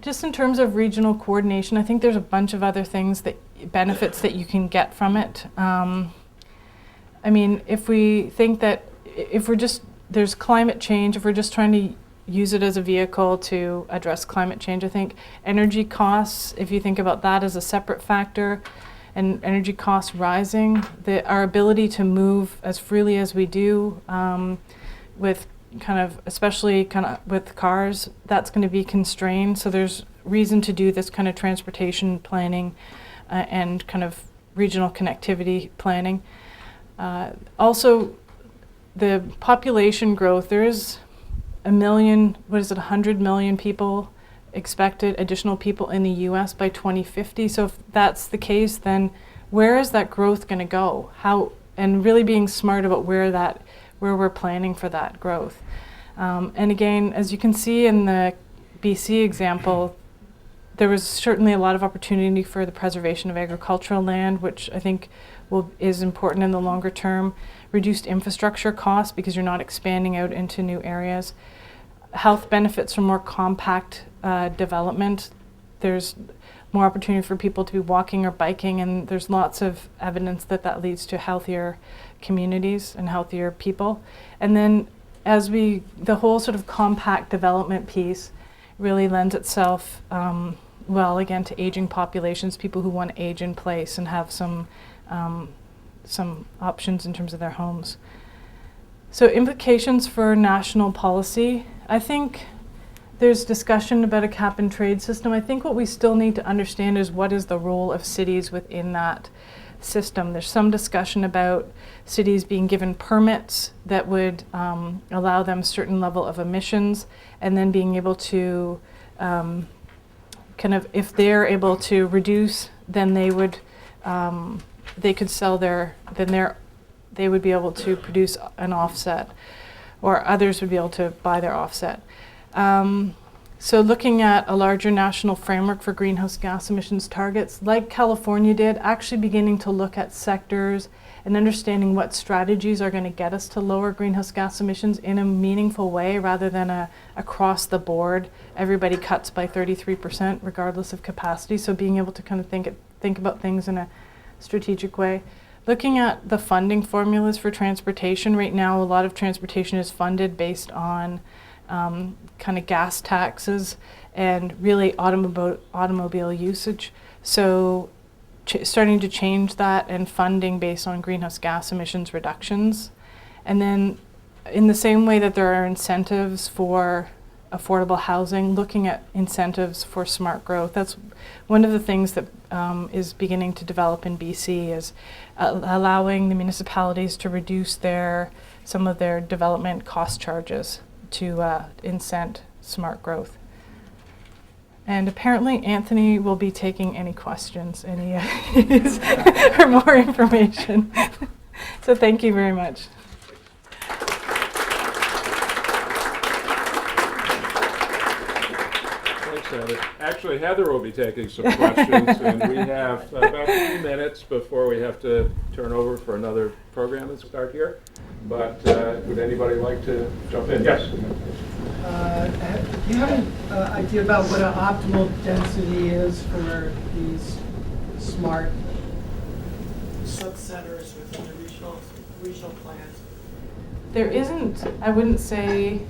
Just in terms of regional coordination, I think there's a bunch of other things benefits that you can get from it. I mean, if we think that there's climate change, if we're just trying to use it as a vehicle to address climate change, I think energy costs, if you think about that as a separate factor, and energy costs rising, our ability to move as freely as we do with especially with cars, that's going to be constrained. So there's reason to do this kind of transportation planning and kind of regional connectivity planning. Also, the population growth, there is 100 million people expected, additional people in the US by 2050. So if that's the case, then where is that growth going to go? How, and really being smart about where we're planning for that growth. And again, as you can see in the BC example, there was certainly a lot of opportunity for the preservation of agricultural land, which I think is important in the longer term. Reduced infrastructure costs because you're not expanding out into new areas. Health benefits from more compact development. There's more opportunity for people to be walking or biking, and there's lots of evidence that leads to healthier communities and healthier people. And then the whole sort of compact development piece really lends itself well, again, to aging populations, people who want to age in place and have some options in terms of their homes. So implications for national policy. I think there's discussion about a cap and trade system. I think what we still need to understand is what is the role of cities within that system. There's some discussion about cities being given permits that would allow them a certain level of emissions, and then being able to if they're able to reduce, then they could sell they would be able to produce an offset, or others would be able to buy their offset. So looking at a larger national framework for greenhouse gas emissions targets, like California did, actually beginning to look at sectors and understanding what strategies are going to get us to lower greenhouse gas emissions in a meaningful way, rather than across the board, everybody cuts by 33% regardless of capacity. So being able to kind of think about things in a strategic way. Looking at the funding formulas for transportation, right now a lot of transportation is funded based on kind of gas taxes and really automobile usage. So starting to change that and funding based on greenhouse gas emissions reductions. And then in the same way that there are incentives for affordable housing, looking at incentives for smart growth. That's one of the things that is beginning to develop in BC, is allowing the municipalities to reduce some of their development cost charges to incent smart growth. And apparently Anthony will be taking any questions, for more information. So thank you very much. Thanks, Heather. Actually, Heather will be taking some questions, and we have about 2 minutes before we have to turn over for another program and start here. But would anybody like to jump in? Yes. Do you have an idea about what an optimal density is for these smart sub-centers within the regional plans? There isn't, I wouldn't say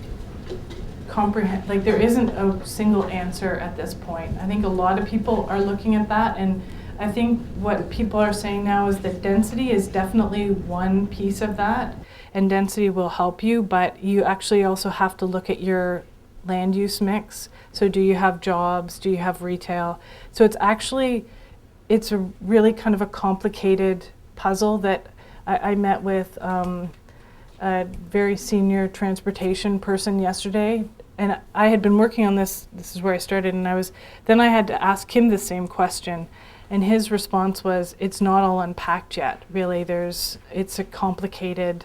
there isn't a single answer at this point. I think a lot of people are looking at that, and I think what people are saying now is that density is definitely one piece of that, and density will help you, but you actually also have to look at your land use mix. So do you have jobs? Do you have retail? So it's a really kind of a complicated puzzle that I met with a very senior transportation person yesterday, and I had been working on this is where I started, and then I had to ask him the same question. And his response was, it's not all unpacked yet, really. It's a complicated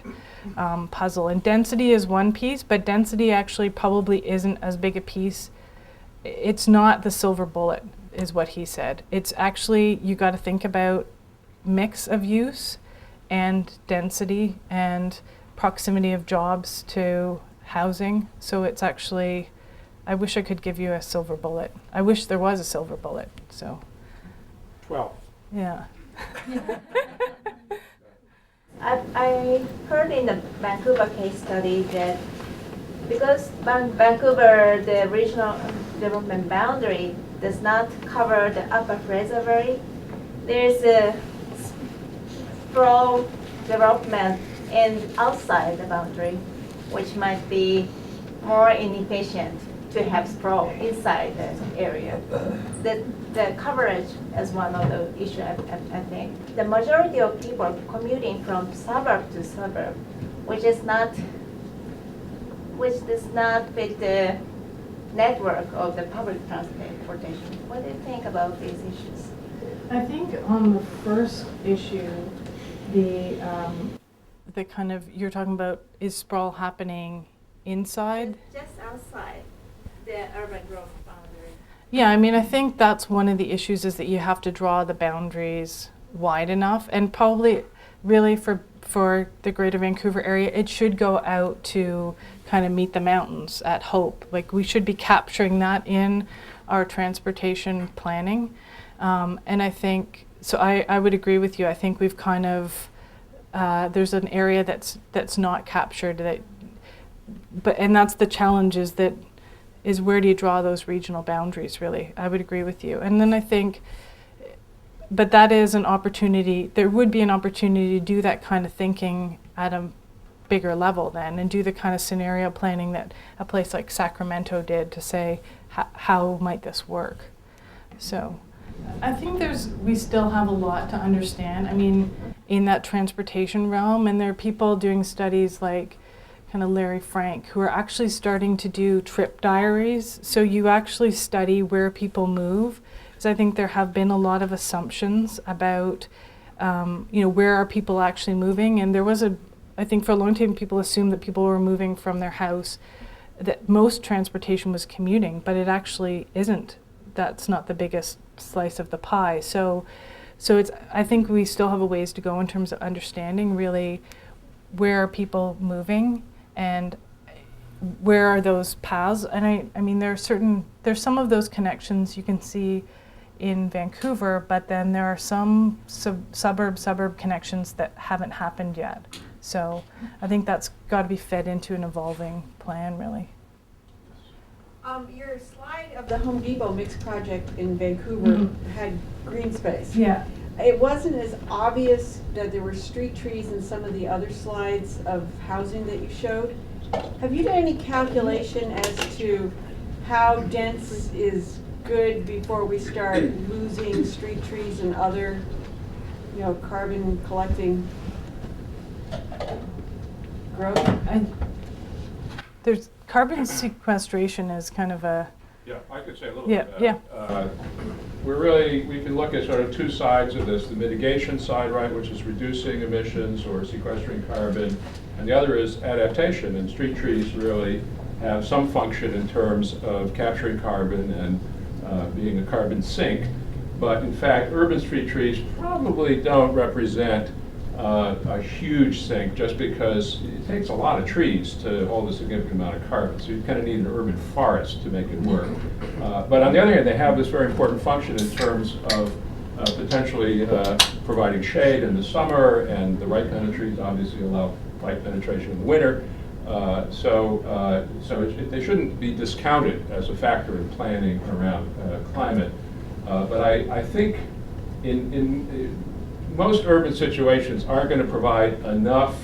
puzzle. And density is one piece, but density actually probably isn't as big a piece. It's not the silver bullet, is what he said. It's actually, you got to think about mix of use and density and proximity of jobs to housing. So it's actually, I wish I could give you a silver bullet. I wish there was a silver bullet, so. 12. Yeah. I heard in the Vancouver case study that because Vancouver, the regional development boundary does not cover the upper Fraser Valley, there's a sprawl development outside the boundary, which might be more inefficient to have sprawl inside the area. The coverage is one of the issues, I think. The majority of people commuting from suburb to suburb, which does not fit the network of the public transportation. What do you think about these issues? I think on the first issue, the kind of, you're talking about, is sprawl happening inside? Just outside the urban growth boundary. Yeah, I mean, I think that's one of the issues, is that you have to draw the boundaries wide enough, and probably really for the Greater Vancouver area, it should go out to kind of meet the mountains at Hope. Like, we should be capturing that in our transportation planning. And I think, so I would agree with you. I think we've kind of, there's an area that's not captured, and that's the challenge, is where do you draw those regional boundaries, really? I would agree with you. And then I think, but that is an opportunity, there would be an opportunity to do that kind of thinking at a bigger level then, and do the kind of scenario planning that a place like Sacramento did, to say, how might this work? So I think we still have a lot to understand. I mean, in that transportation realm, and there are people doing studies like kind of Larry Frank, who are actually starting to do trip diaries. So you actually study where people move, because I think there have been a lot of assumptions about, where are people actually moving. And there was I think for a long time people assumed that people were moving from their house, that most transportation was commuting, but it actually isn't. That's not the biggest slice of the pie. So I think we still have a ways to go in terms of understanding really where are people moving and where are those paths. And I mean, there's some of those connections you can see in Vancouver, but then there are some suburb connections that haven't happened yet. So I think that's got to be fed into an evolving plan, really. Your slide of the Home Depot mixed project in Vancouver had green space. Yeah. It wasn't as obvious that there were street trees in some of the other slides of housing that you showed. Have you done any calculation as to how dense is good before we start losing street trees and other, carbon collecting growth? There's carbon sequestration is kind of a... Yeah, I could say a little bit about yeah. it. We can look at sort of two sides of this. The mitigation side, right, which is reducing emissions or sequestering carbon, and the other is adaptation. And street trees really have some function in terms of capturing carbon and being a carbon sink. But in fact, urban street trees probably don't represent a huge sink, just because it takes a lot of trees to hold a significant amount of carbon. So you kind of need an urban forest to make it work. But on the other hand, they have this very important function in terms of potentially providing shade in the summer, and the right kind of trees obviously allow light penetration in the winter. So they shouldn't be discounted as a factor in planning around climate. But I think in most urban situations aren't going to provide enough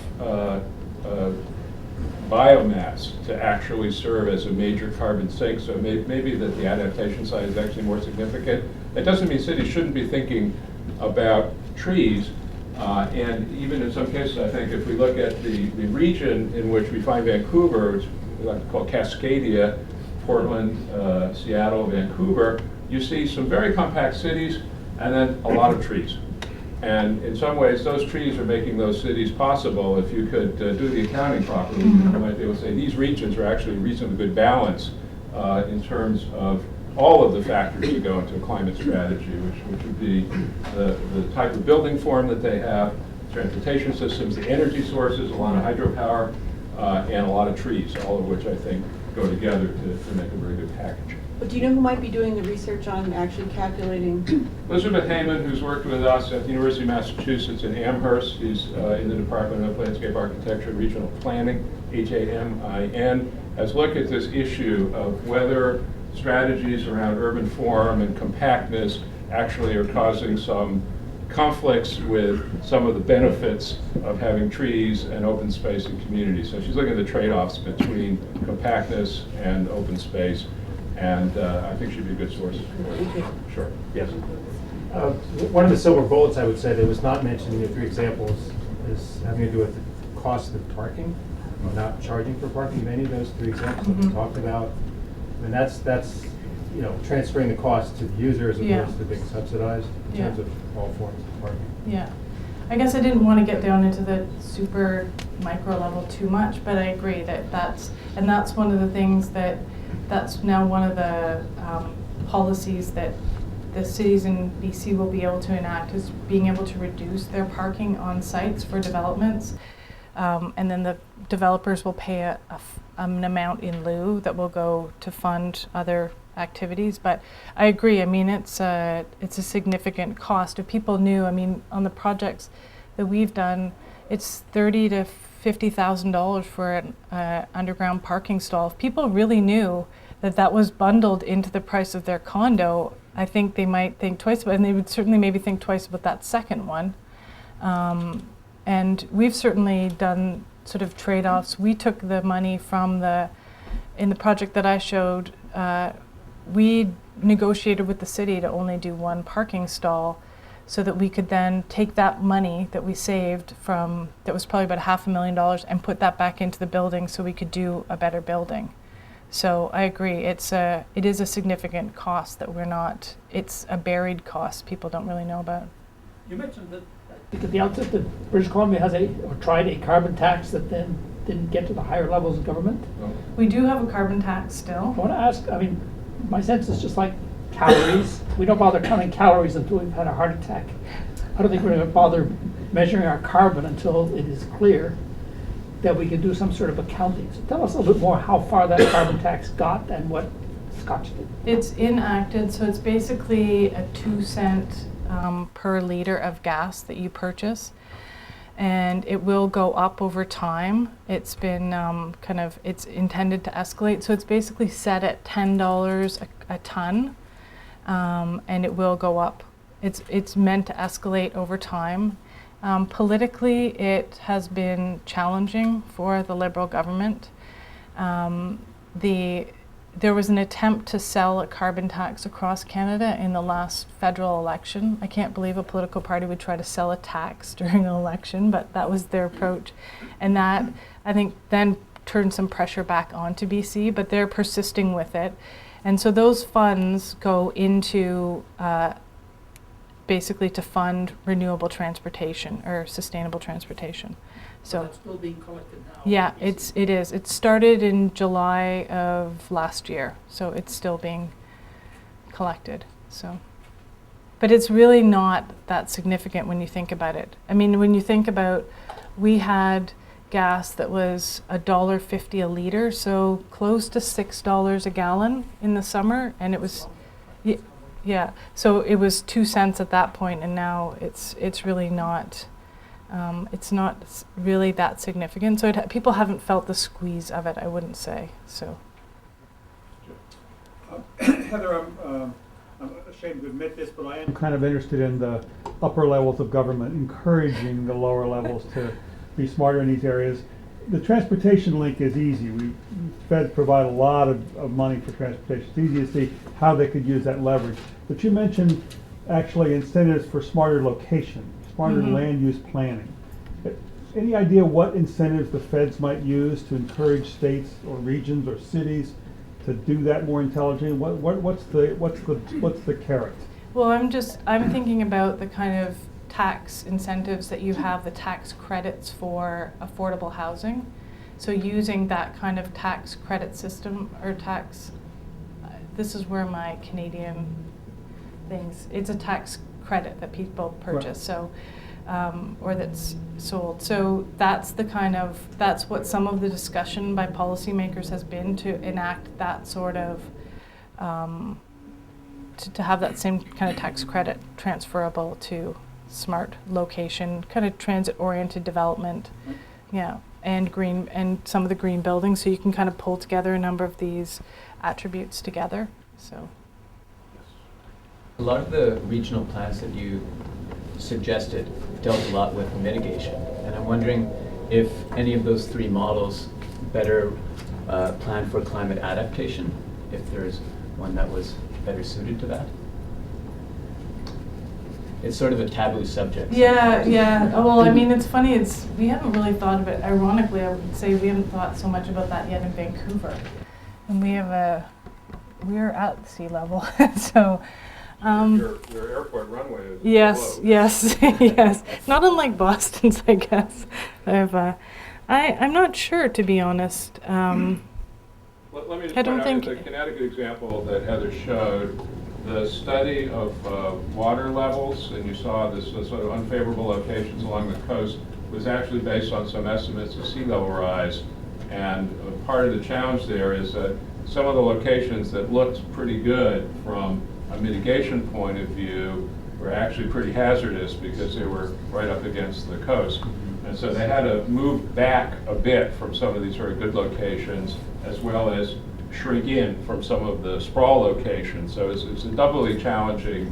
biomass to actually serve as a major carbon sink, so maybe that the adaptation side is actually more significant. It doesn't mean cities shouldn't be thinking about trees, and even in some cases, I think if we look at the region in which we find Vancouver, which we like to call Cascadia, Portland, Seattle, Vancouver, you see some very compact cities and then a lot of trees. And in some ways, those trees are making those cities possible. If you could do the accounting properly, you might be able to say these regions are actually a reasonably good balance in terms of all of the factors that go into a climate strategy, which would be the type of building form that they have, transportation systems, the energy sources, a lot of hydropower, and a lot of trees, all of which I think go together to make a very good package. But do you know who might be doing the research on actually calculating? Elizabeth Heyman, who's worked with us at the University of Massachusetts in Amherst, who's in the Department of Landscape Architecture and Regional Planning, HAMIN, has looked at this issue of whether strategies around urban form and compactness actually are causing some conflicts with some of the benefits of having trees and open space and communities. So she's looking at the trade-offs between compactness and open space. And I think she'd be a good source. Sure. Yes. One of the silver bullets, I would say, that was not mentioned in the three examples is having to do with the cost of parking, not charging for parking in any of those three examples that we talked about. And that's transferring the cost to the user as Yeah. opposed to being subsidized in Yeah. terms of all forms of parking. Yeah. I guess I didn't want to get down into the super micro level too much, but I agree that that's one of the things that's now one of the policies that the cities in BC will be able to enact, is being able to reduce their parking on sites for developments. And then the developers will pay an amount in lieu that will go to fund other activities. But I agree, I mean, it's a significant cost. If people knew, I mean, on the projects that we've done, it's $30,000 to $50,000 for an underground parking stall. If people really knew that was bundled into the price of their condo, I think they might think twice about it, and they would certainly maybe think twice about that second one. And we've certainly done sort of trade-offs. We took the money from in the project that I showed, we negotiated with the city to only do one parking stall so that we could then take that money that we saved that was probably about $500,000, and put that back into the building so we could do a better building. So I agree, it is a significant cost that it's a buried cost people don't really know about. You mentioned that I think at the outset that British Columbia has tried a carbon tax that then didn't get to the higher levels of government. We do have a carbon tax still. I want to ask, I mean, my sense is just like calories. We don't bother counting calories until we've had a heart attack. I don't think we're going to bother measuring our carbon until it is clear that we can do some sort of accounting. So tell us a little bit more how far that carbon tax got and what Scotch did. It's enacted, so it's basically a 2-cent per liter of gas that you purchase, and it will go up over time. It's been it's intended to escalate, so it's basically set at $10 a ton, and it will go up. It's meant to escalate over time. Politically, it has been challenging for the Liberal government. There was an attempt to sell a carbon tax across Canada in the last federal election. I can't believe a political party would try to sell a tax during an election, but that was their approach. And that, I think, then turned some pressure back onto BC, but they're persisting with it. And so those funds go into basically to fund renewable transportation or sustainable transportation. So That's still being collected now. yeah, it is. It started in July of last year, so it's still being collected. So, but it's really not that significant when you think about it. I mean, when you think about, we had gas that was $1.50 a liter, so close to $6 a gallon in the summer, and it was, yeah. So it was 2 cents at that point, and now it's really not. It's not really that significant, so people haven't felt the squeeze of it, I wouldn't say. So, Heather, I'm ashamed to admit this, but I am kind of interested in the upper levels of government encouraging the lower levels to be smarter in these areas. The transportation link is easy. Feds provide a lot of money for transportation. It's easy to see how they could use that leverage. But you mentioned actually incentives for smarter location. Smarter land use planning. Any idea what incentives the feds might use to encourage states or regions or cities to do that more intelligently? What's the carrot? well, I'm thinking about the kind of tax incentives that you have, the tax credits for affordable housing. So using that kind of tax credit system or this is where my Canadian things, it's a tax credit that people purchase, right. So, or that's sold. So that's what some of the discussion by policymakers has been, to enact that sort of, to have that same kind of tax credit transferable to smart location, kind of transit-oriented development, yeah, and some of the green buildings, so you can kind of pull together a number of these attributes together. So a lot of the regional plans that you suggested dealt a lot with mitigation, and I'm wondering if any of those three models better plan for climate adaptation, if there's one that was better suited to that. It's sort of a taboo subject. Yeah. Well, I mean, it's funny. We haven't really thought of it. Ironically, I would say we haven't thought so much about that yet in Vancouver, and we have we're at sea level. So, Your airport runway is yes, below. yes, yes. Not unlike Boston's, I guess. I'm not sure, to be honest. Let me just I don't point out think- the Connecticut example that Heather showed, the study of water levels, and you saw this sort of unfavorable locations along the coast, was actually based on some estimates of sea level rise. And part of the challenge there is that some of the locations that looked pretty good from a mitigation point of view were actually pretty hazardous because they were right up against the coast. And so they had to move back a bit from some of these very good locations, as well as shrink in from some of the sprawl locations. So it's a doubly challenging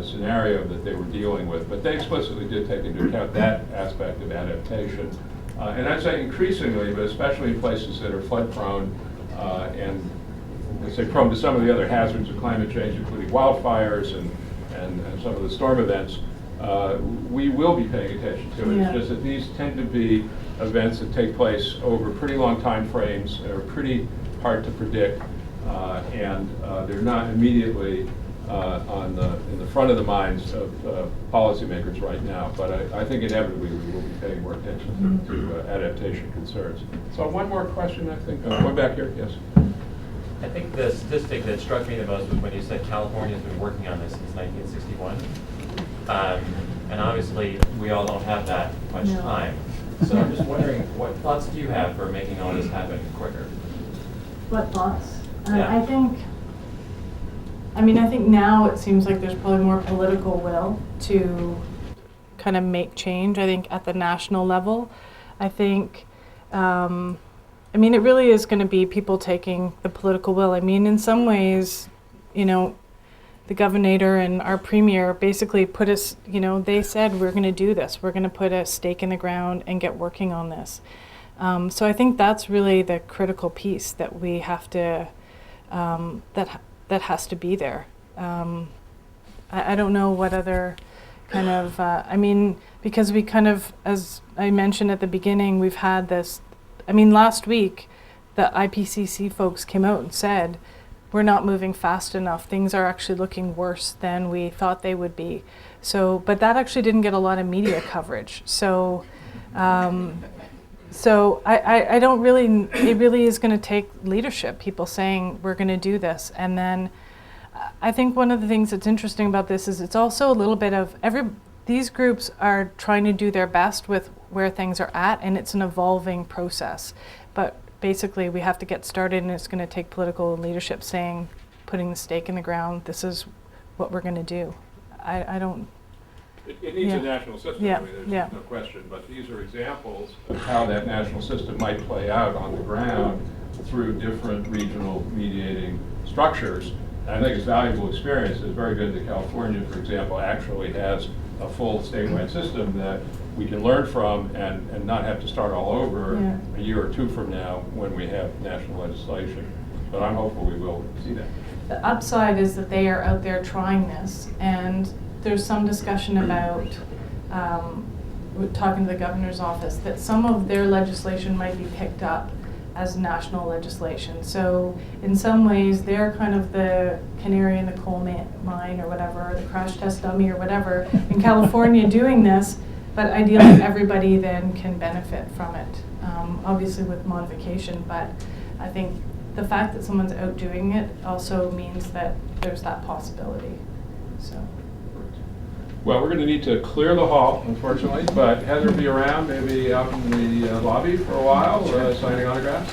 scenario that they were dealing with. But they explicitly did take into account that aspect of adaptation. And I'd say increasingly, but especially in places that are flood prone and let's say prone to some of the other hazards of climate change, including wildfires and some of the storm events, we will be paying attention to it. Yeah. It's just that these tend to be events that take place over pretty long time frames, are pretty hard to predict, and they're not immediately in the front of the minds of policymakers right now. But I think inevitably we will be paying more attention to adaptation concerns. So one more question, I think. One back here, yes. I think the statistic that struck me the most was when you said California's been working on this since 1961. And obviously, we all don't have that much No. time. So I'm just wondering, what thoughts do you have for making all this happen quicker? What thoughts? Yeah. I think now it seems like there's probably more political will to kind of make change. I think at the national level, I think, it really is going to be people taking the political will. In some ways, the governor and our premier basically put us, they said, we're going to do this. We're going to put a stake in the ground and get working on this. So I think that's really the critical piece that we have to, that has to be there. I don't know what other kind of, because we kind of, as I mentioned at the beginning, we've had this, last week, the IPCC folks came out and said, we're not moving fast enough. Things are actually looking worse than we thought they would be. So, but that actually didn't get a lot of media coverage. So, I don't really, it really is going to take leadership, people saying we're going to do this. And then I think one of the things that's interesting about this is it's also a little bit of these groups are trying to do their best with where things are at, and it's an evolving process. But basically we have to get started, and it's going to take political leadership saying, putting the stake in the ground, this is what we're going to do. I don't... It needs a national system, Yeah. There's no question, but these are examples of how that national system might play out on the ground through different regional mediating structures. And I think it's valuable experience. It's very good that California, for example, actually has a full statewide system that we can learn from and not have to start all over a year or two from now when we have national legislation. But I'm hopeful we will see that. The upside is that they are out there trying this, and there's some discussion about, talking to the governor's office, that some of their legislation might be picked up as national legislation. So in some ways, they're kind of the canary in the coal mine or whatever, or the crash test dummy or whatever in California doing this, but ideally everybody then can benefit from it, obviously with modification. But I think the fact that someone's out doing it also means that there's that possibility. So. Well, we're going to need to clear the hall, unfortunately, but Heather will be around, maybe out in the lobby for a while, signing autographs.